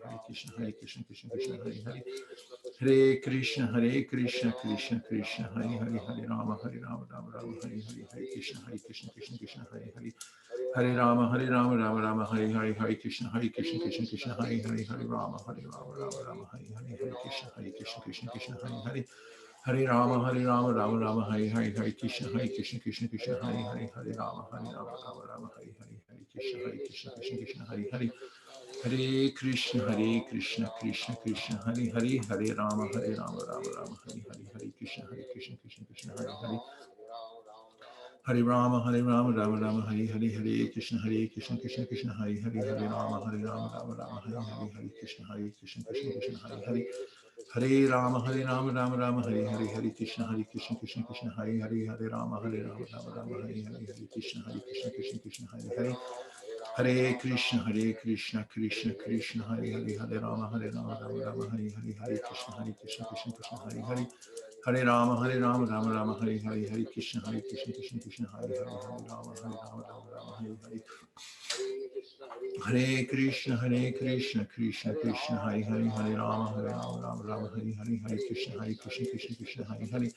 Hare Krishna, Krishna, Hare Hare. Hare Krishna, Krishna Krishna, Hare Hare, Hare Rama, Rama Rama, Hare Hare, Hare Krishna, Krishna, Hare Hare. Hare Rama, Rama Rama, Hare Hare, Hare Krishna, Krishna, Hare Hare, Hare Rama, Rama Rama, Hare Hare, Hare Krishna, Krishna, Hare Hare. Hare Rama, Rama Rama, Hare Hare, Hare Krishna, Krishna, Hare Hare, Hare Rama, Rama Rama, Hare Hare, Hare Krishna, Hare Hare. Hare Krishna, Krishna Krishna, Hare Hare, Hare Rama, Rama Rama, Hare Hare, Hare Krishna, Krishna, Hare Hare. Hare Rama, Rama Rama, Hare Hare, Hare Krishna, Krishna, Hare Hare, Hare Rama, Rama Rama, Hare Hare, Hare Krishna, Krishna, Hare Hare. Hare Rama, Rama Rama, Hare Hare, Hare Krishna, Krishna, Hare Hare, Hare Rama, Rama Rama, Hare Hare, Hare Krishna, Krishna, Hare Hare. Hare Krishna, Krishna, Hare Hare, Hare Rama, Rama Rama, Hare Hare, Hare Krishna, Krishna, Hare Hare. Hare Rama, Rama Rama, Hare Hare, Hare Krishna, Krishna, Hare Hare, Hare Rama, Rama Rama, Hare Hare. Hare Krishna, Krishna Krishna, Hare Hare, Hare Rama, Rama Rama, Hare Hare, Hare Krishna, Krishna, Hare Hare.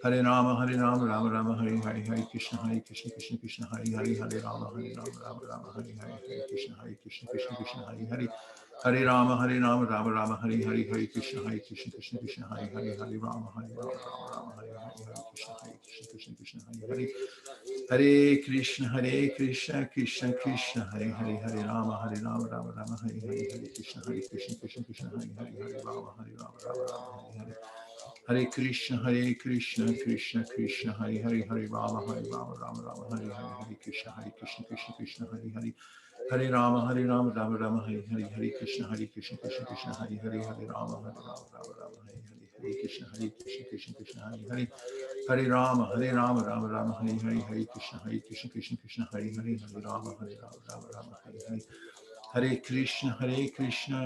Hare Rama, Rama Rama, Hare Hare, Hare Krishna, Krishna, Hare Hare, Hare Rama, Rama, Hare Hare, Hare Krishna, Krishna, Hare Hare. Hare Rama, Rama Rama, Hare Hare, Hare Krishna, Krishna, Hare Hare, Hare Rama, Rama, Hare Hare, Hare Krishna, Hare Hare. Hare Krishna, Krishna Krishna, Hare Hare, Hare Rama, Rama Rama, Hare Hare, Hare Krishna, Krishna, Hare Hare, Hare Rama, Rama Rama, Hare Hare. Hare Krishna, Krishna Krishna, Hare Hare, Hare Rama, Rama Rama, Hare Hare, Hare Krishna, Krishna, Hare Hare. Hare Rama, Rama Rama, Hare Hare, Hare Krishna, Krishna, Hare Hare, Hare Rama, Rama Rama, Hare Hare, Hare Krishna, Krishna, Hare Hare. Hare Rama, Rama Rama, Hare Hare, Hare Krishna, Krishna, Hare Hare, Hare Rama, Rama Rama, Hare Hare. Hare Krishna,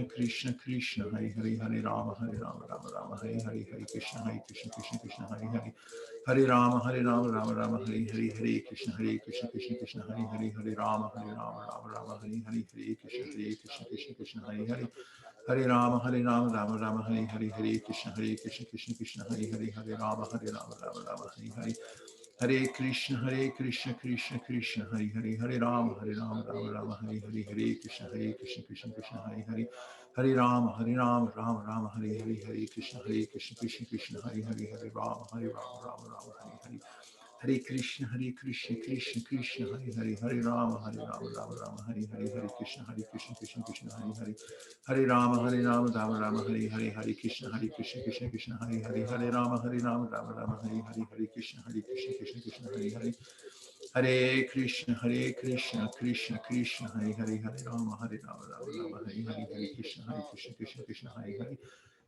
Krishna Krishna, Hare Hare, Hare Rama, Rama Rama, Hare Hare, Hare Krishna, Krishna, Hare Hare. Hare Rama, Rama Rama, Hare Hare, Hare Krishna, Krishna, Hare Hare, Hare Rama, Rama Rama, Hare Hare, Hare Krishna, Hare Hare. Hare Rama, Rama Rama, Hare Hare, Hare Krishna, Krishna, Hare Hare, Hare Rama, Rama, Hare Hare. Hare Krishna, Krishna Krishna, Hare Hare, Hare Rama, Rama Rama, Hare Hare, Hare Krishna, Krishna, Hare Hare. Hare Rama, Rama Rama, Hare Hare, Hare Krishna, Krishna, Hare Hare, Hare Rama, Rama, Hare Hare. Hare Krishna, Krishna Krishna, Hare Hare, Hare Rama, Rama, Hare Hare, Hare Krishna, Krishna, Hare Hare. Hare Rama, Rama, Hare Hare, Hare Krishna, Krishna, Hare Hare, Hare Rama, Rama, Hare Hare, Hare Krishna, Krishna, Hare Hare. Hare Krishna, Krishna Krishna, Hare Hare, Hare Rama, Rama, Hare Hare, Hare Krishna, Hare Hare.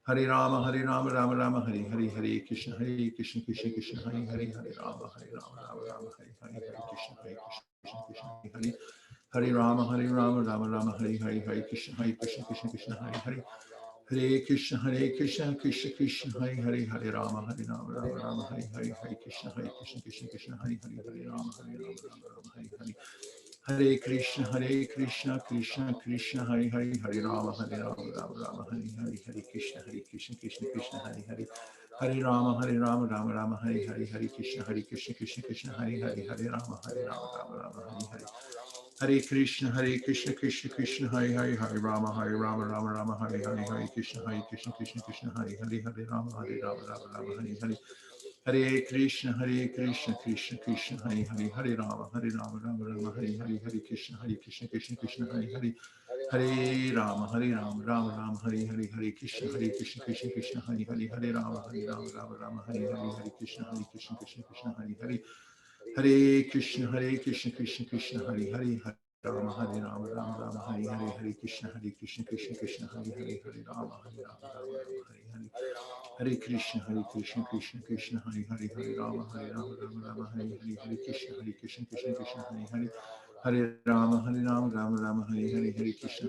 Hare Rama, Rama Rama, Hare Hare, Hare Krishna, Krishna, Hare Hare, Hare Rama, Rama, Hare Hare, Hare Krishna, Hare Hare. Hare Rama, Rama Rama, Hare Hare, Hare Krishna, Krishna, Hare Hare. Hare Krishna, Krishna, Hare Hare, Hare Rama, Rama, Hare Hare, Hare Krishna, Krishna, Hare Hare, Hare Rama, Rama, Hare Hare. Hare Krishna, Krishna, Hare Hare, Hare Rama, Rama, Hare Hare, Hare Krishna, Krishna, Hare Hare. Hare Rama, Rama Rama, Hare Hare, Hare Krishna, Krishna Krishna, Hare Hare, Hare Rama, Rama Rama, Hare Hare. Hare Krishna, Krishna Krishna, Hare Hare, Hare Rama, Rama Rama, Hare Hare, Hare Krishna, Krishna, Hare Hare, Hare Rama, Rama, Hare Hare. Hare Krishna, Krishna Krishna, Hare Hare, Hare Rama, Rama, Hare Hare, Hare Krishna, Krishna, Hare Hare. Hare Rama, Rama, Hare Hare, Hare Krishna, Krishna, Hare Hare, Hare Rama, Rama, Hare Hare, Hare Krishna, Krishna, Hare Hare. Hare Krishna, Krishna, Hare Hare, Hare Rama, Rama, Hare Hare, Hare Krishna, Krishna, Hare Hare, Hare Rama, Rama, Hare Hare. Hare Krishna, Krishna, Hare Hare, Hare Rama, Rama, Hare Hare, Hare Krishna, Krishna, Hare Hare. Hare Rama, Rama, Hare Hare, Hare Krishna,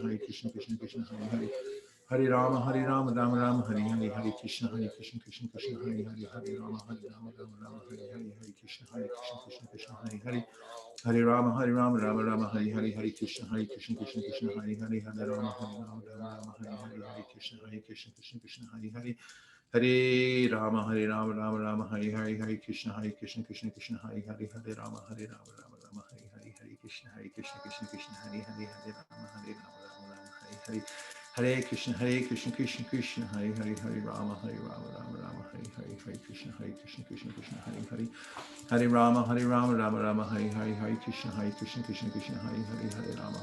Krishna, Hare Hare. Hare Rama, Rama, Hare Hare, Hare Krishna, Krishna, Hare Hare, Hare Rama, Rama, Hare Hare, Hare Krishna, Krishna, Hare Hare. Hare Rama, Rama, Hare Hare, Hare Krishna, Krishna, Hare Hare, Hare Rama, Rama, Hare Hare, Hare Krishna, Krishna, Hare Hare. Hare Rama, Rama, Hare Hare, Hare Krishna, Krishna, Hare Hare, Hare Rama, Rama, Hare Hare, Hare Krishna, Krishna, Hare Hare, Hare Rama, Rama, Hare Hare. Hare Krishna, Krishna, Hare Hare, Hare Rama, Rama, Hare Hare, Hare Krishna, Krishna, Hare Hare. Hare Rama, Rama, Hare Hare, Hare Krishna, Krishna, Hare Hare, Hare Rama, Rama, Hare Hare, Hare Krishna, Krishna, Hare Hare. Hare Rama, Rama, Hare Hare, Hare Krishna, Krishna, Hare Hare, Hare Rama,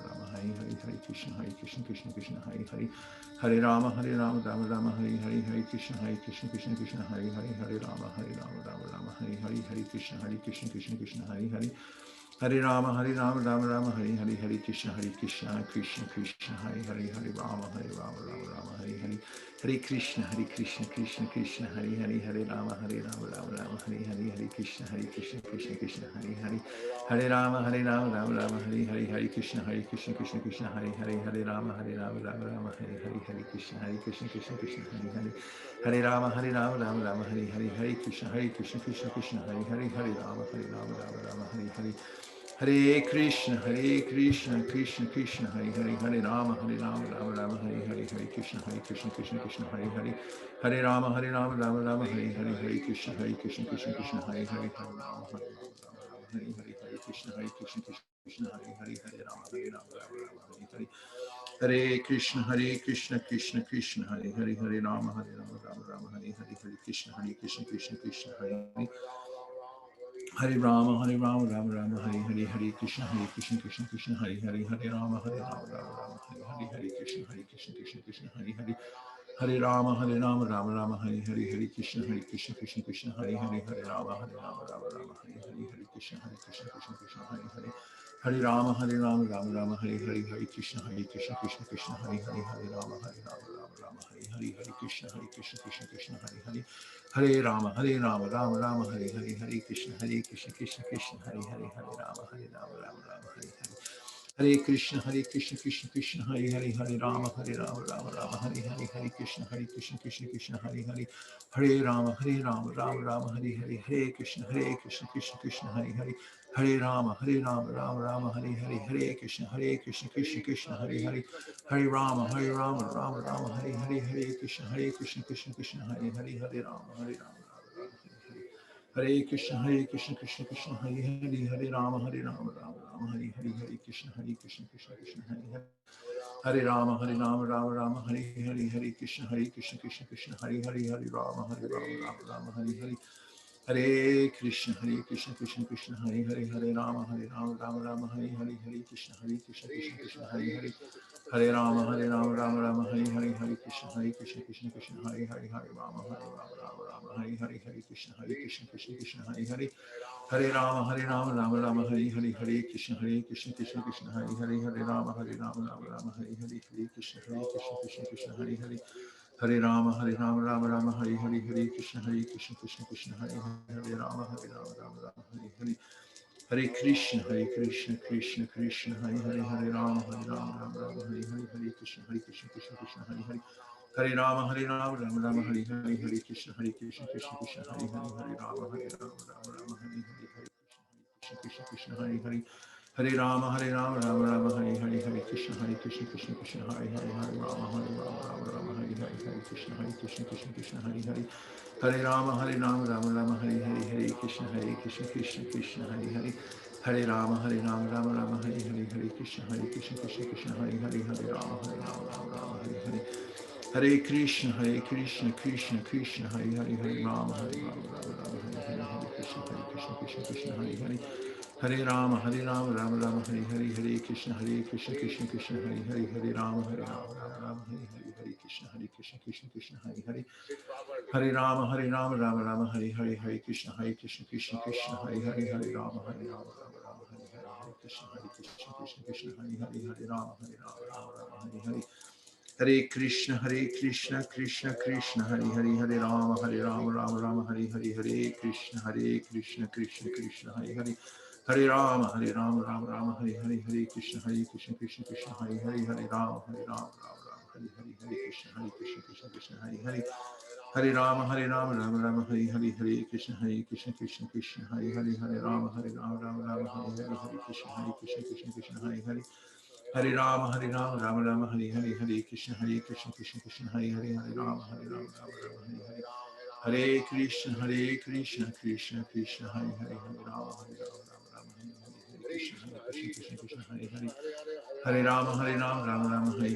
Rama, Hare Hare, Hare Krishna, Krishna, Hare Hare. Hare Rama, Rama, Hare Hare, Hare Krishna, Krishna, Hare Hare, Hare Rama, Rama, Hare Hare. Hare Krishna, Krishna, Hare Hare, Hare Rama, Rama, Hare Hare, Hare Krishna, Krishna, Hare Hare. Hare Rama, Rama, Hare Hare, Hare Krishna, Krishna, Hare Hare, Hare Rama, Rama, Hare Hare, Hare Krishna, Krishna, Hare Hare. Hare Rama, Rama, Hare Hare, Hare Krishna, Krishna, Hare Hare, Hare Rama, Rama, Hare Hare. Hare Krishna, Krishna, Hare Hare, Hare Rama, Rama, Hare Hare, Hare Krishna, Krishna, Hare Hare. Hare Rama, Rama, Hare Hare, Hare Krishna, Krishna, Hare Hare, Hare Rama, Hare Hare, Hare Krishna, Krishna, Hare Hare, Hare Rama, Rama, Hare Hare. Hare Krishna, Krishna, Hare Hare, Hare Rama, Rama, Hare Hare, Hare Krishna, Krishna, Hare Hare. Hare Rama, Rama, Hare Hare, Hare Krishna, Krishna, Hare Hare, Hare Rama, Rama, Hare Hare, Hare Krishna, Krishna, Hare Hare. Hare Rama, Rama, Hare Hare, Hare Krishna, Krishna, Hare Hare, Hare Rama, Rama, Hare Hare, Hare Krishna, Krishna, Hare Hare. Hare Rama, Rama, Hare Hare, Hare Krishna, Krishna, Hare Hare, Hare Rama, Rama, Hare Hare, Hare Krishna, Krishna, Hare Hare. Hare Rama, Rama, Hare Hare, Hare Krishna, Krishna, Hare Hare, Hare Rama, Rama, Hare Hare. Hare Krishna, Krishna, Hare Hare, Hare Rama, Rama, Hare Hare, Hare Krishna, Krishna, Hare Hare, Hare Rama, Rama, Hare Hare, Hare Krishna, Krishna, Hare Hare, Hare Rama, Rama, Hare Hare, Hare Krishna, Krishna, Hare Hare, Hare Rama, Rama, Hare Hare, Hare Krishna, Krishna, Hare Hare, Hare Rama, Rama, Hare Hare. Hare Krishna, Krishna, Hare Hare, Hare Rama, Rama, Hare Hare, Hare Krishna, Krishna, Hare Hare. Hare Rama, Rama, Hare Hare, Hare Krishna, Krishna, Hare Hare, Hare Rama, Rama, Hare Hare. Hare Krishna, Krishna, Hare Hare, Hare Rama, Rama, Hare Hare, Hare Krishna, Krishna, Hare Hare. Hare Rama, Rama, Hare Hare, Hare Krishna, Krishna, Hare Hare, Hare Rama, Rama, Hare Hare, Hare Krishna, Krishna, Hare Hare. Hare Rama, Rama, Hare Hare, Hare Krishna, Krishna, Hare Hare, Hare Rama, Rama, Hare Hare, Hare Krishna, Krishna, Hare Hare. Hare Rama, Rama, Hare Hare, Hare Krishna, Krishna, Hare Hare, Hare Rama, Rama, Hare Hare. Hare Krishna, Krishna, Hare Hare, Hare Rama, Rama, Hare Hare, Hare Krishna, Krishna, Hare Hare. Hare Rama, Rama, Hare Hare, Hare Krishna, Krishna, Hare Hare, Hare Rama, Rama, Hare Hare, Hare Krishna, Krishna, Hare Hare. Hare Rama, Rama Rama, Hare Krishna, Krishna Krishna, Hare Rama, Rama Rama, Hare Krishna, Krishna Krishna, Hare Hare Rama, Rama Rama, Hare Krishna, Krishna Krishna, Hare Rama, Rama Rama, Hare Krishna, Krishna Krishna, Hare Rama, Rama Rama, Hare Krishna, Krishna Krishna, Hare Rama, Rama Rama, Hare Krishna, Krishna Krishna, Hare Rama, Rama Rama, Hare Krishna, Krishna Krishna, Hare Rama, Rama Rama, Hare Krishna, Krishna Krishna, Hare Rama, Rama Rama, Hare Krishna, Krishna Krishna, Hare Rama, Rama Rama, Hare Krishna, Krishna Krishna, Hare Rama, Rama Rama, Hare Krishna, Krishna Krishna, Hare Rama, Rama Rama, Hare Krishna, Krishna Krishna, Hare Rama, Rama Rama, Hare Krishna, Krishna, Hare Rama, Rama Rama, Hare Krishna, Krishna, Hare Rama, Rama Rama, Hare Krishna, Krishna, Hare Rama, Rama, Hare Krishna, Krishna, Hare Rama, Rama Rama, Hare Krishna, Krishna, Hare Rama, Rama Rama, Hare Krishna, Krishna Krishna, Hare Rama, Rama Krishna, Hare Rama, Rama Rama, Hare Krishna, Krishna, Hare Rama, Rama, Hare Krishna, Krishna, Hare Rama, Rama, Hare Krishna, Krishna, Hare Rama, Rama Rama, Hare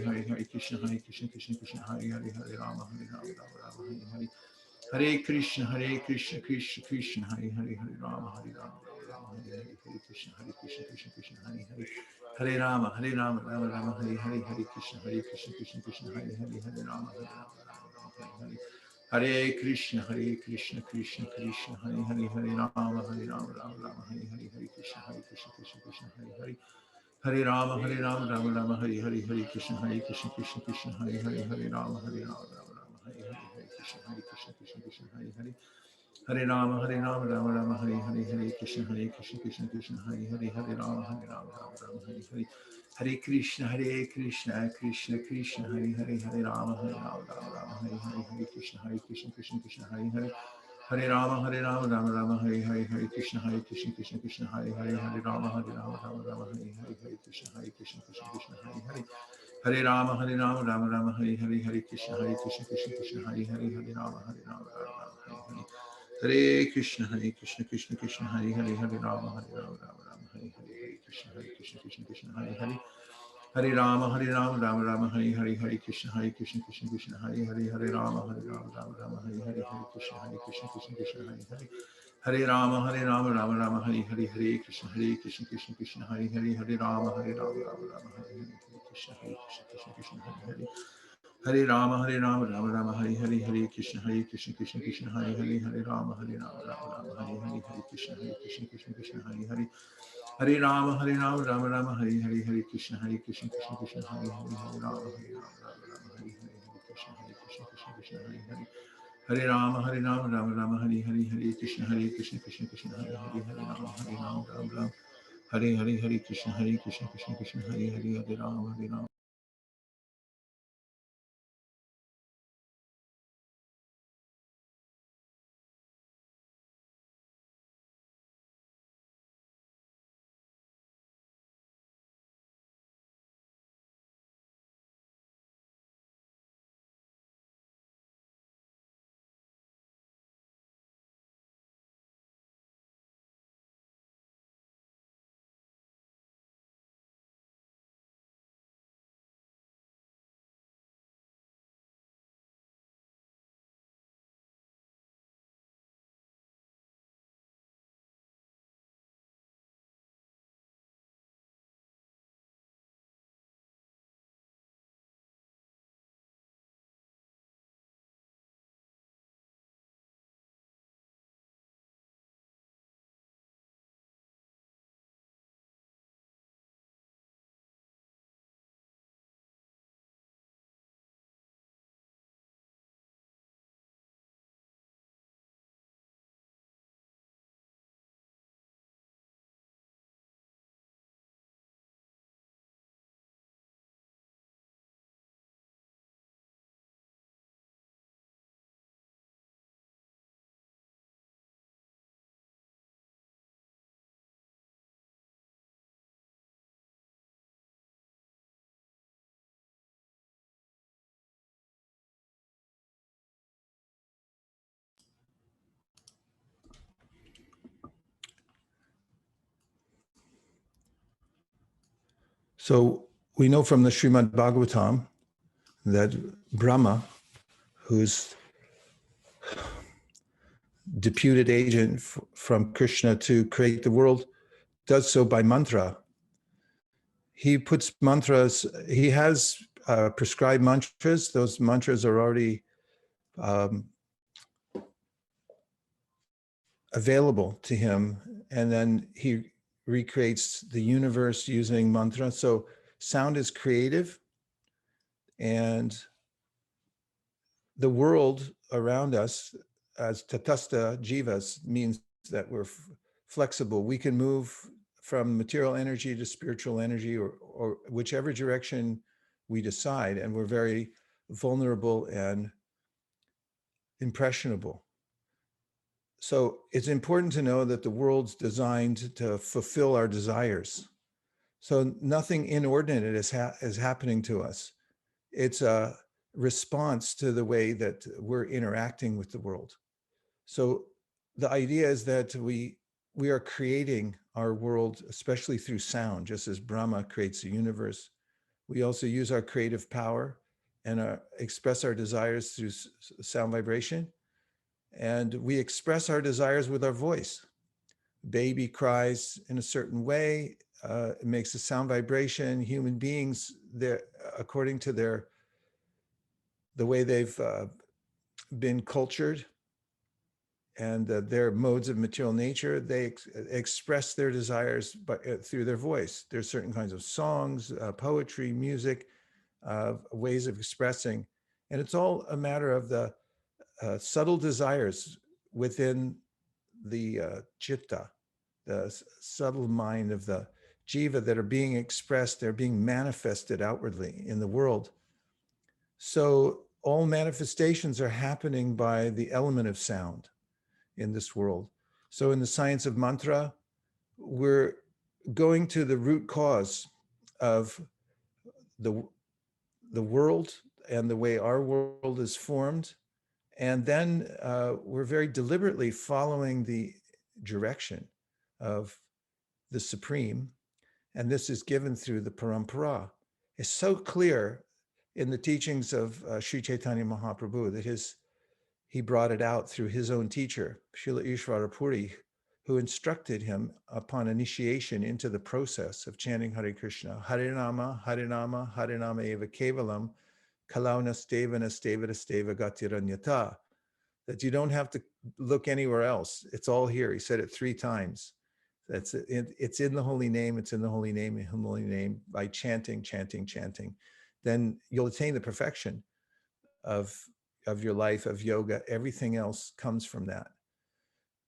Krishna, Krishna, Hare Rama, Hare Krishna, Krishna, Hare Rama, Rama Rama, Hare Krishna, Krishna, Hare Rama, Rama Rama, Hare Krishna, Krishna, Hare Rama, Rama Rama, Hare Krishna, Krishna, Hare Rama, Rama Rama, Hare Krishna, Krishna, Hare Rama, Rama Rama, Hare Krishna, Krishna, Hare Rama, Rama Hare Krishna, Krishna, Hare Rama, Rama Rama, Hare Krishna, Krishna, Hare Rama, Rama Hare Krishna, Krishna, Hare Rama, Rama Rama, Hare Krishna, Krishna, Hare Rama, Rama Hare Krishna, Krishna, Hare Rama, Rama Hare Krishna, Krishna, Hare Rama, Rama Rama, Hare Krishna, Krishna, Hare Rama, Rama Hare Krishna, Hare Rama, Rama Rama, Hare Krishna, Krishna, Hare Rama, Rama Hare Krishna, Krishna, Hare Rama, Rama Rama, Hare Krishna, Krishna, Hare Rama, Rama Krishna, Krishna, Hare Rama, Rama Rama, Hare Krishna, Krishna, Hare Rama, Rama Krishna, Krishna, Hare Rama, Rama Rama, Hare Krishna, Krishna, Hare Rama, Rama, Hare Krishna, Krishna, Hare Rama, Hare Rama. So we know from the Srimad Bhagavatam that Brahma, who's deputed agent from Krishna to create the world, does so by mantra. He puts mantras, he has prescribed mantras. Those mantras are already available to him. And then he recreates the universe using mantra. So sound is creative, and the world around us as tatastha jivas means that we're flexible. We can move from material energy to spiritual energy, or whichever direction we decide, and we're very vulnerable and impressionable. So it's important to know that the world's designed to fulfill our desires. So nothing inordinate is happening to us. It's a response to the way that we're interacting with the world. So the idea is that we are creating our world, especially through sound, just as Brahma creates the universe. We also use our creative power and express our desires through sound vibration. And we express our desires with our voice. Baby cries in a certain way, it makes a sound vibration. Human beings, according to the way they've been cultured and their modes of material nature, they express their desires through their voice. There's certain kinds of songs, poetry, music, ways of expressing. And it's all a matter of the subtle desires within the chitta, the subtle mind of the jiva that are being expressed, they're being manifested outwardly in the world. So all manifestations are happening by the element of sound in this world. So in the science of mantra, we're going to the root cause of the world and the way our world is formed. And then we're very deliberately following the direction of the Supreme. And this is given through the parampara. It's so clear in the teachings of Sri Chaitanya Mahaprabhu that he brought it out through his own teacher, Srila Ishvara Puri, who instructed him upon initiation into the process of chanting Hare Krishna, Harinama, Harinama, Harinama eva kevalam, Kalaunas Devanas Devadas Deva Gatiranyata, that you don't have to look anywhere else. It's all here. He said it 3 times. It's in the holy name. It's in the holy name, in the holy name, by chanting, chanting, chanting. Then you'll attain the perfection of your life, of yoga. Everything else comes from that.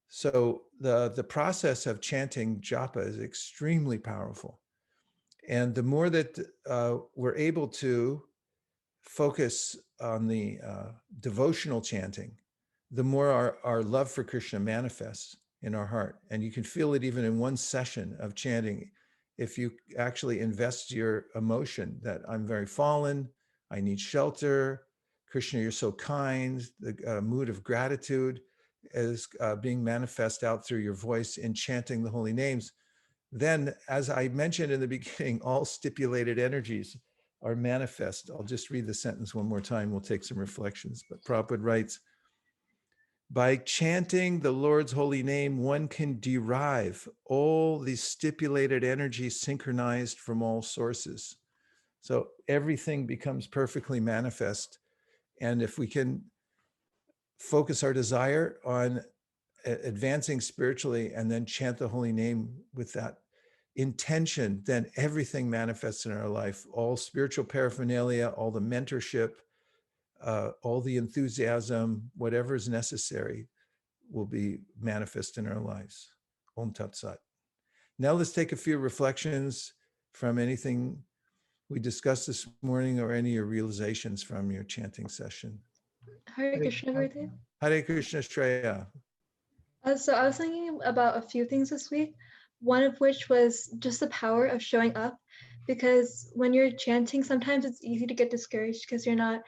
So the process of chanting japa is extremely powerful. And the more that we're able to focus on the devotional chanting, the more our love for Krishna manifests in our heart. And you can feel it even in one session of chanting. If you actually invest your emotion that I'm very fallen, I need shelter, Krishna, you're so kind, the mood of gratitude is being manifest out through your voice in chanting the holy names. Then, as I mentioned in the beginning, all stipulated energies are manifest. I'll just read the sentence one more time. We'll take some reflections. But Prabhupada writes, by chanting the Lord's holy name, one can derive all the stipulated energies synchronized from all sources. So everything becomes perfectly manifest. And if we can focus our desire on advancing spiritually and then chant the holy name with that intention, then everything manifests in our life. All spiritual paraphernalia, all the mentorship, all the enthusiasm, whatever is necessary will be manifest in our lives. Om Tat Sat. Now let's take a few reflections from anything we discussed this morning or any of your realizations from your chanting session. Hare Krishna, Gurudev. Hare Krishna, Shreya. So I was thinking about a few things this week, one of which was just the power of showing up, because when you're chanting, sometimes it's easy to get discouraged because you're not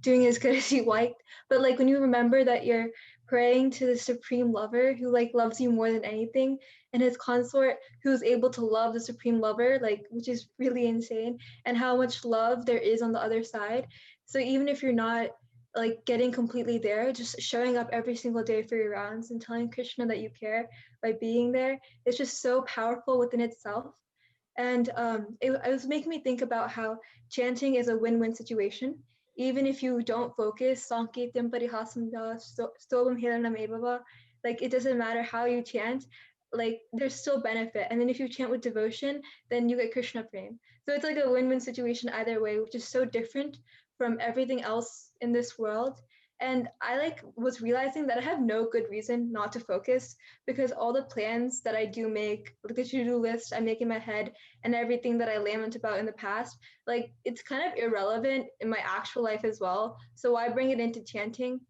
doing as good as you like. But when you remember that you're praying to the supreme lover who loves you more than anything, and his consort who's able to love the supreme lover, like, which is really insane, and how much love there is on the other side. So even if you're not like getting completely there, just showing up every single day for your rounds and telling Krishna that you care by being there, it's just so powerful within itself. And it was making me think about how chanting is a win-win situation. Even if you don't focus, Sankirtam Parihasamda, Stobam Hiranam Ebava, like it doesn't matter how you chant, like there's still benefit. And then if you chant with devotion, then you get Krishna Prem. So it's like a win-win situation either way, which is so different from everything else in this world. And I like was realizing that I have no good reason not to focus, because all the plans that I do make, like the to-do list I make in my head and everything that I lament about in the past, like it's kind of irrelevant in my actual life as well. So why bring it into chanting?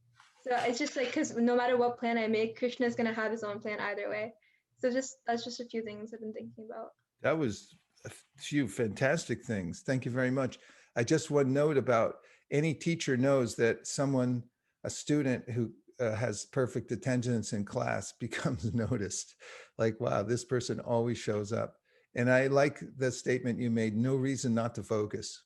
So it's just like, because no matter what plan I make, Krishna is going to have his own plan either way. So just that's just a few things I've been thinking about. That was a few fantastic things. Thank you very much. I just one note about any teacher knows that someone, a student who has perfect attendance in class becomes noticed. Like, wow, this person always shows up. And I like the statement you made, no reason not to focus.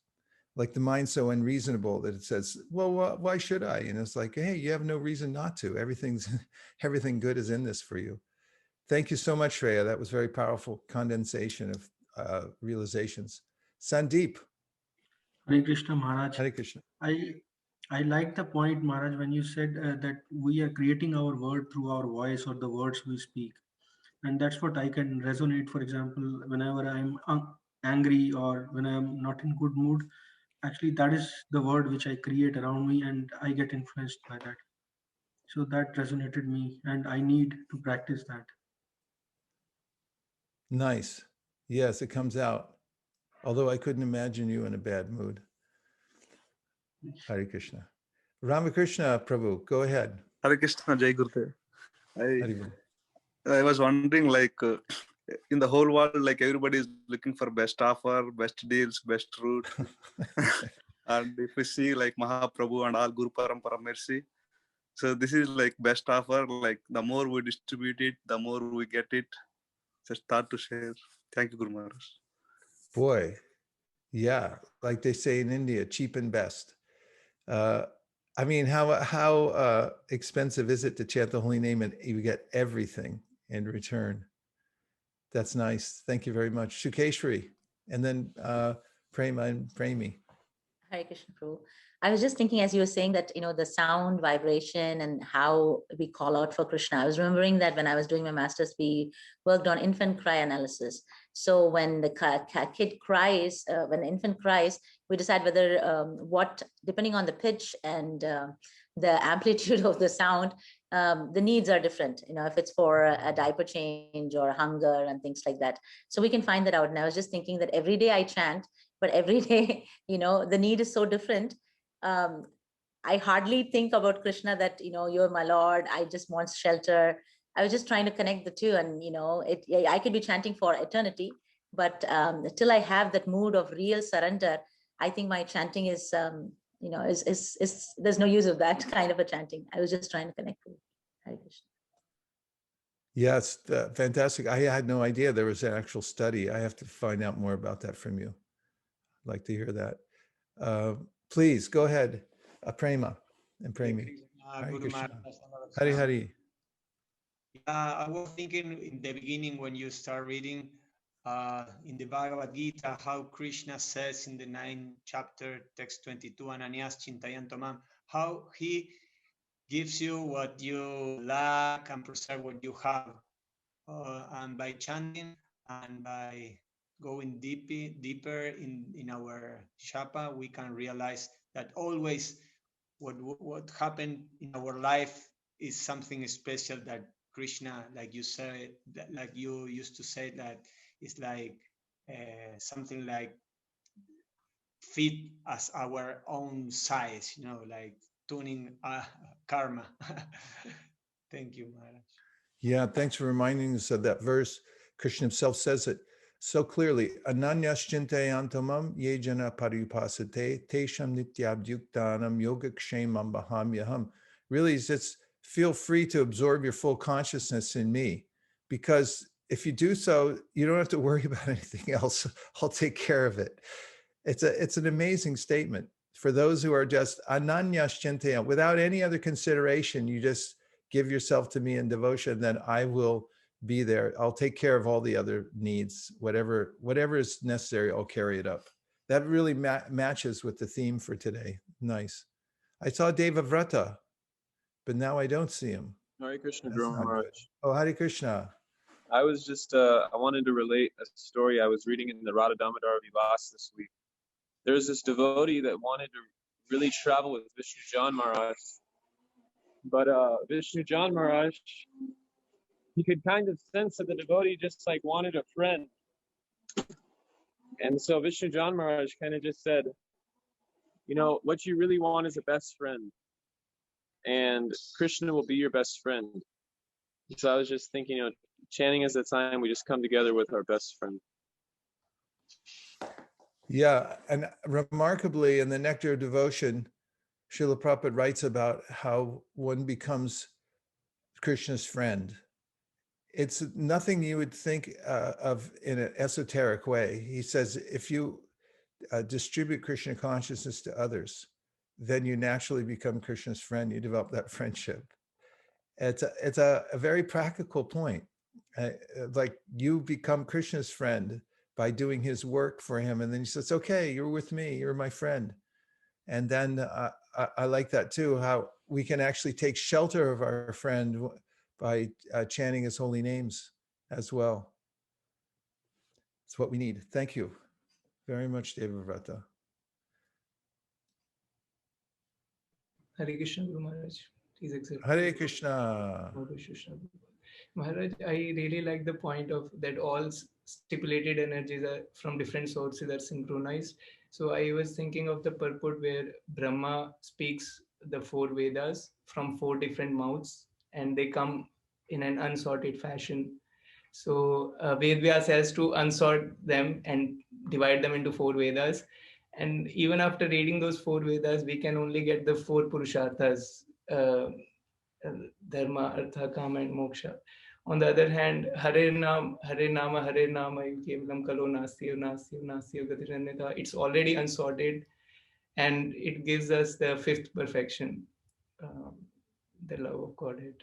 Like the mind's so unreasonable that it says, well, why should I? And it's like, hey, you have no reason not to. Everything good is in this for you. Thank you so much, Shreya. That was very powerful condensation of realizations. Sandeep. Hare Krishna Maharaj. Hare Krishna. I like the point, Maharaj, when you said that we are creating our word through our voice or the words we speak. And that's what I can resonate. For example, whenever I'm angry or when I'm not in good mood, actually that is the word which I create around me and I get influenced by that. So that resonated me and I need to practice that. Nice. Yes, it comes out. Although I couldn't imagine you in a bad mood. Hare Krishna. Ramakrishna Prabhu, go ahead. Hare Krishna, Jai Gurudev. Hare I was wondering, like, in the whole world, like everybody is looking for best offer, best deals, best route. And if we see like Mahaprabhu and all Guru Parampara Mercy, so this is like best offer. Like the more we distribute it, the more we get it. Just start to share. Thank you, Guru Maharaj. Boy, yeah, like they say in India, cheap and best. I mean, how expensive is it to chant the holy name and you get everything in return? That's nice. Thank you very much. Shukeshri, and then Prema and Premi. Hare Krishna Prabhu. I was just thinking as you were saying that, the sound vibration and how we call out for Krishna. I was remembering that when I was doing my master's, we worked on infant cry analysis. So when the kid cries, when the infant cries, we decide whether depending on the pitch and the amplitude of the sound, the needs are different, if it's for a diaper change or hunger and things like that. So we can find that out. And I was just thinking that every day I chant, but every day, the need is so different. I hardly think about Krishna that, you're my Lord, I just want shelter. I was just trying to connect the two and, I could be chanting for eternity, but till I have that mood of real surrender, I think my chanting is, there's no use of that kind of a chanting. I was just trying to connect with Hare Krishna. Yes, fantastic. I had no idea there was an actual study. I have to find out more about that from you. I'd like to hear that. Please go ahead, Prema and Premi. Hare Krishna. Hari Hari. Yeah, I was thinking in the beginning when you start reading in the Bhagavad Gita, how Krishna says in the 9th chapter, text 22, Ananias Chintayantomam, how he gives you what you lack and preserve what you have. And by chanting and by going deeper in our Japa, we can realize that always what happened in our life is something special that Krishna, like you said, like you used to say, that it's like something like fit as our own size, like tuning karma. Thank you, Maharaj. Yeah, thanks for reminding us of that verse. Krishna himself says it so clearly. Ananyas chintayantamam ye jana paripasate tesham nityabdyuktanam yogakshemam bahamyaham. Really, it's just feel free to absorb your full consciousness in me, because if you do so, you don't have to worry about anything else. I'll take care of it. It's an amazing statement for those who are just ananyashchinteya, without any other consideration. You just give yourself to me in devotion, then I will be there. I'll take care of all the other needs, whatever is necessary, I'll carry it up. That really matches with the theme for today. Nice. I saw Devavrata, but now I don't see him. Hare Krishna, That's Guru not Maharaj. good. Oh, Hare Krishna. I was just, I wanted to relate a story I was reading in the Radha Damodar Vivas this week. There's this devotee that wanted to really travel with Vishnu John Maharaj. But Vishnu John Maharaj, he could kind of sense that the devotee just like wanted a friend. And so Vishnu John Maharaj kind of just said, you know, what you really want is a best friend. And Krishna will be your best friend. So I was just thinking, you know, chanting is the time we just come together with our best friend. Yeah, and remarkably, in the Nectar of Devotion, Srila Prabhupada writes about how one becomes Krishna's friend. It's nothing you would think of in an esoteric way. He says, if you distribute Krishna consciousness to others, then you naturally become Krishna's friend. You develop that friendship. It's a very practical point. Like you become Krishna's friend by doing his work for him. And then he says, okay, you're with me, you're my friend. And then I like that too, how we can actually take shelter of our friend by chanting his holy names as well. It's what we need. Thank you very much, Devavrata. Hare Krishna, Guru Maharaj. Please accept. Hare Krishna. Hare Krishna. Maharaj, I really like the point of that all stipulated energies are from different sources are synchronized. So I was thinking of the purport where Brahma speaks the four Vedas from four different mouths and they come in an unsorted fashion. So Ved Vyas has to unsort them and divide them into four Vedas. And even after reading those four Vedas, we can only get the four Purusharthas, Dharma, Artha, Kama, and Moksha. On the other hand, Hare Nama, Kevalam Kalo Nasti, Nasti, Nasti, Gatiranyata, it's already unsorted and it gives us the fifth perfection, the love of Godhead.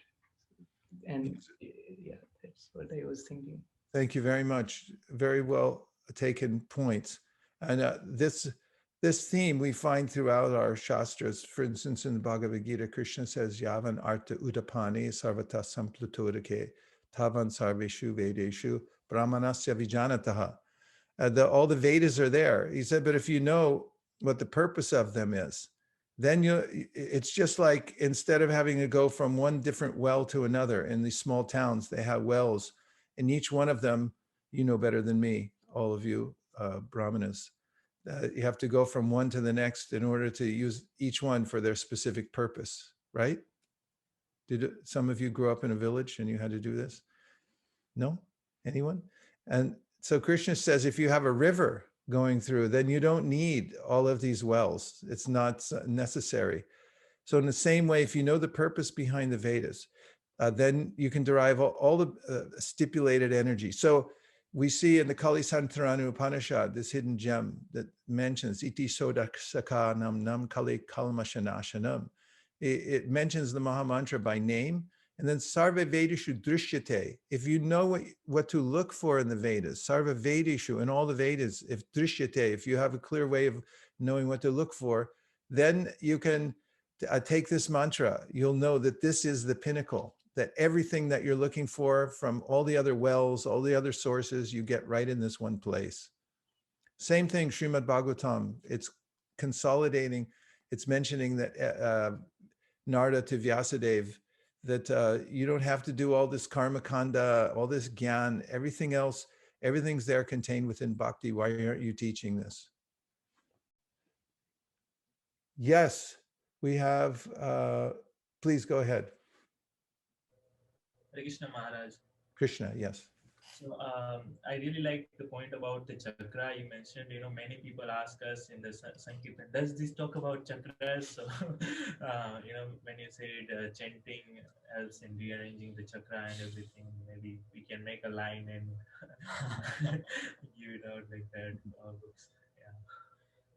And yeah, that's what I was thinking. Thank you very much. Very well taken points. And this theme we find throughout our Shastras. For instance, in the Bhagavad Gita, Krishna says, Yavan Artha Udapani Sarvata Samplutodake Tavan Sarveshu Vedeshu Brahmanasya Vijanataha. All the Vedas are there. He said, but if you know what the purpose of them is, then it's just like instead of having to go from one different well to another in these small towns, they have wells. And each one of them, you know better than me, all of you Brahmanas, you have to go from one to the next in order to use each one for their specific purpose, right? Did some of you grow up in a village and you had to do this? No? Anyone? And so Krishna says, if you have a river going through, then you don't need all of these wells. It's not necessary. So in the same way, if you know the purpose behind the Vedas, then you can derive all the stipulated energy. So we see in the Kalisantaranu Upanishad, this hidden gem that mentions iti sodaksaka nam nam kali kalmashanashanam. It mentions the Maha Mantra by name, and then sarva vedishu drishyate. If you know what to look for in the Vedas, sarva vedishu, in all the Vedas, if drishyate, if you have a clear way of knowing what to look for, then you can take this mantra. You'll know that this is the pinnacle, that everything that you're looking for from all the other wells, all the other sources, you get right in this one place. Same thing, Srimad Bhagavatam. It's consolidating, it's mentioning that Narada to Vyasadeva, that you don't have to do all this karma kanda, all this gyan, everything else, everything's there contained within bhakti. Why aren't you teaching this? Yes, we have, please go ahead. Hare Krishna Maharaj. Krishna, yes. So I really like the point about the chakra you mentioned. Many people ask us in the Sankirtan, does this talk about chakras? So, when you said chanting helps in rearranging the chakra and everything, maybe we can make a line and give it out like that in our books. Yeah.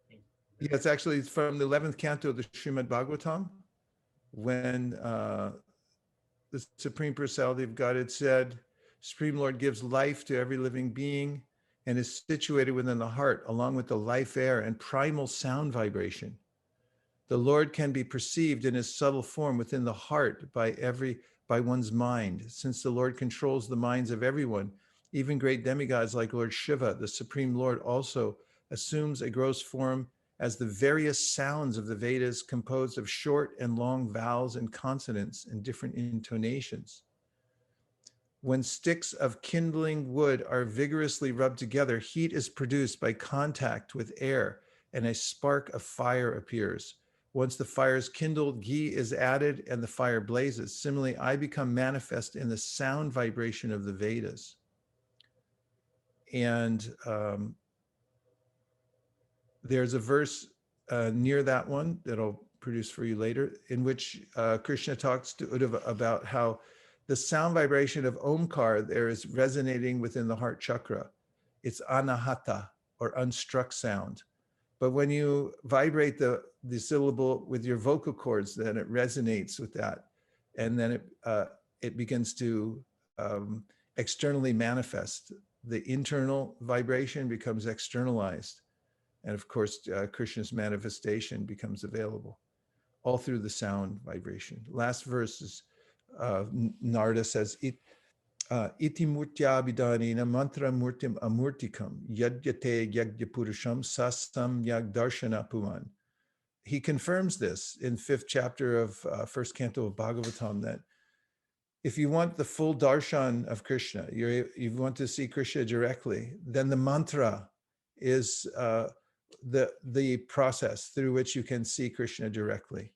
Thank you. Yeah, it's actually from the 11th canto of the Srimad Bhagavatam, when the Supreme Personality of Godhead said, Supreme Lord gives life to every living being and is situated within the heart, along with the life air and primal sound vibration. The Lord can be perceived in his subtle form within the heart by one's mind. Since the Lord controls the minds of everyone, even great demigods like Lord Shiva, the Supreme Lord, also assumes a gross form as the various sounds of the Vedas, composed of short and long vowels and consonants in different intonations. When sticks of kindling wood are vigorously rubbed together, heat is produced by contact with air, and a spark of fire appears. Once the fire is kindled, ghee is added and the fire blazes. Similarly, I become manifest in the sound vibration of the Vedas. And there's a verse near that one that I'll produce for you later, in which Krishna talks to Uddhava about how the sound vibration of Omkar there is resonating within the heart chakra. It's anahata, or unstruck sound. But when you vibrate the syllable with your vocal cords, then it resonates with that. And then it begins to externally manifest. The internal vibration becomes externalized. And of course, Krishna's manifestation becomes available all through the sound vibration. Last verse is Narada says, Iti murtya abhidanina mantra murtim amurtikam yadyate yagyapurusham sasam yag darshana puman. He confirms this in 5th chapter of 1st canto of Bhagavatam, that if you want the full darshan of Krishna, you want to see Krishna directly, then the mantra is the process through which you can see Krishna directly.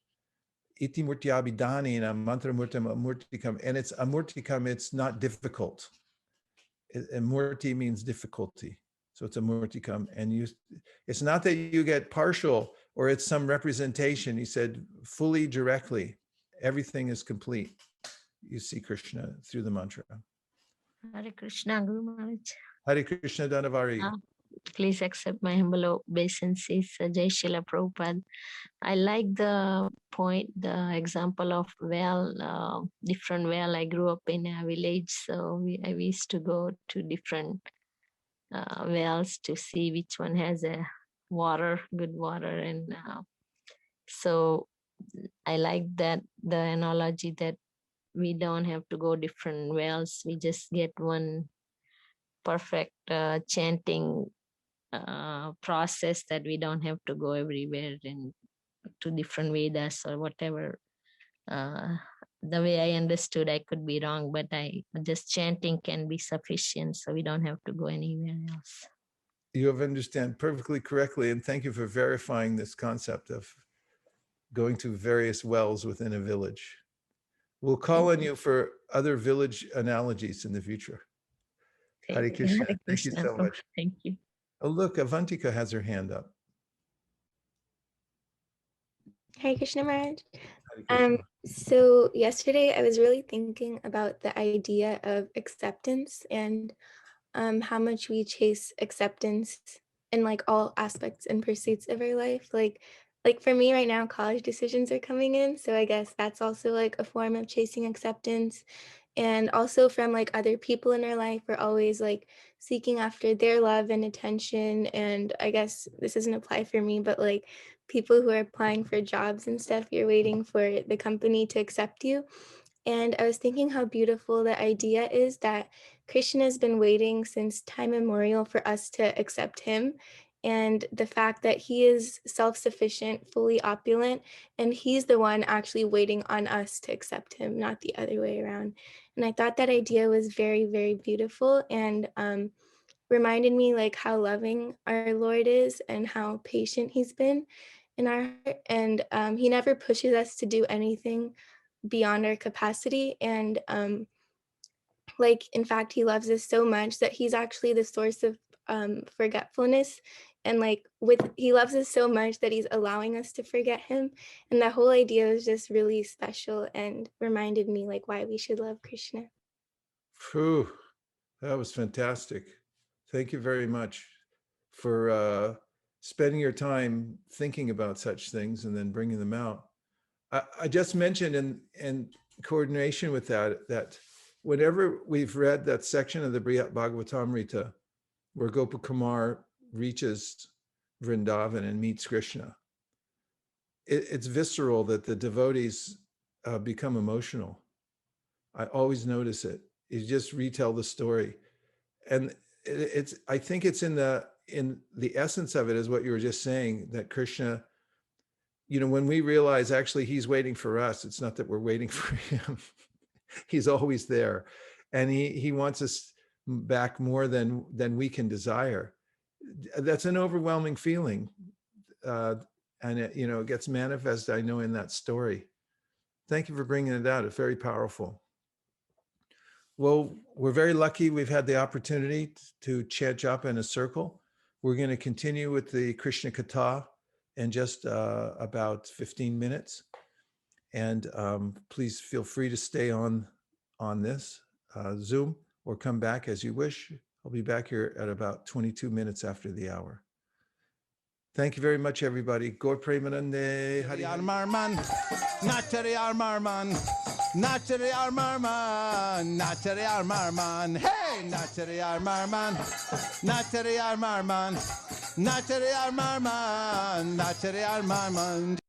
Iti murtyabhidanina mantra murtam amurtikam. And it's amurtikam, it's not difficult. Murti means difficulty. So it's a murtikam. And it's not that you get partial or it's some representation. He said fully directly. Everything is complete. You see Krishna through the mantra. Hare Krishna, Guru Maharaj. Hare Krishna Danavari. Please accept my humble obeisances, Jai Srila Prabhupada. I like the point, the example of well, different well. I grew up in a village, so I used to go to different wells to see which one has a good water. And so I like that, the analogy that we don't have to go different wells. We just get one perfect chanting process, that we don't have to go everywhere and to different Vedas or whatever. The way I understood, I could be wrong, but just chanting can be sufficient, so we don't have to go anywhere else. You have understand perfectly correctly, and thank you for verifying this concept of going to various wells within a village. We'll call on you for other village analogies in the future. Hare Krishna. Thank you so much. Thank you. Oh, look, Avantika has her hand up. Hare Krishna Maharaj. Hare Krishna. So yesterday I was really thinking about the idea of acceptance and how much we chase acceptance in like all aspects and pursuits of our life. Like for me right now, college decisions are coming in. So I guess that's also like a form of chasing acceptance. And also from like other people in our life, we're always like seeking after their love and attention. And I guess this doesn't apply for me, but like people who are applying for jobs and stuff, you're waiting for the company to accept you. And I was thinking how beautiful the idea is that Krishna has been waiting since time immemorial for us to accept him. And the fact that he is self-sufficient, fully opulent, and he's the one actually waiting on us to accept him, not the other way around. And I thought that idea was very, very beautiful, and reminded me like how loving our Lord is and how patient he's been in our heart. And he never pushes us to do anything beyond our capacity. And like, in fact, he loves us so much that he's actually the source of forgetfulness. And like he loves us so much that he's allowing us to forget him. And that whole idea was just really special and reminded me like why we should love Krishna. Phew, that was fantastic. Thank you very much for spending your time thinking about such things and then bringing them out. I just mentioned in coordination with that whenever we've read that section of the Bhagavatamrita where Gopakumar reaches Vrindavan and meets Krishna, it's visceral that the devotees become emotional. I always notice it. You just retell the story, and it's. I think it's in the essence of it is what you were just saying, that Krishna, when we realize actually he's waiting for us, it's not that we're waiting for him. He's always there, and he wants us back more than we can desire. That's an overwhelming feeling, and it gets manifest, I know, in that story. Thank you for bringing it out. It's very powerful. Well, we're very lucky we've had the opportunity to chant Japa in a circle. We're going to continue with the Krishna Katha in just about 15 minutes. And please feel free to stay on this Zoom or come back as you wish. I'll be back here at about 22 minutes after the hour. Thank you very much, everybody. Gaur Premanande. Hari Marman. Natari Marman. Natari Marman. Natari Marman. Hey, Natari Marman. Natari Marman. Natari Marman. Natari Marman.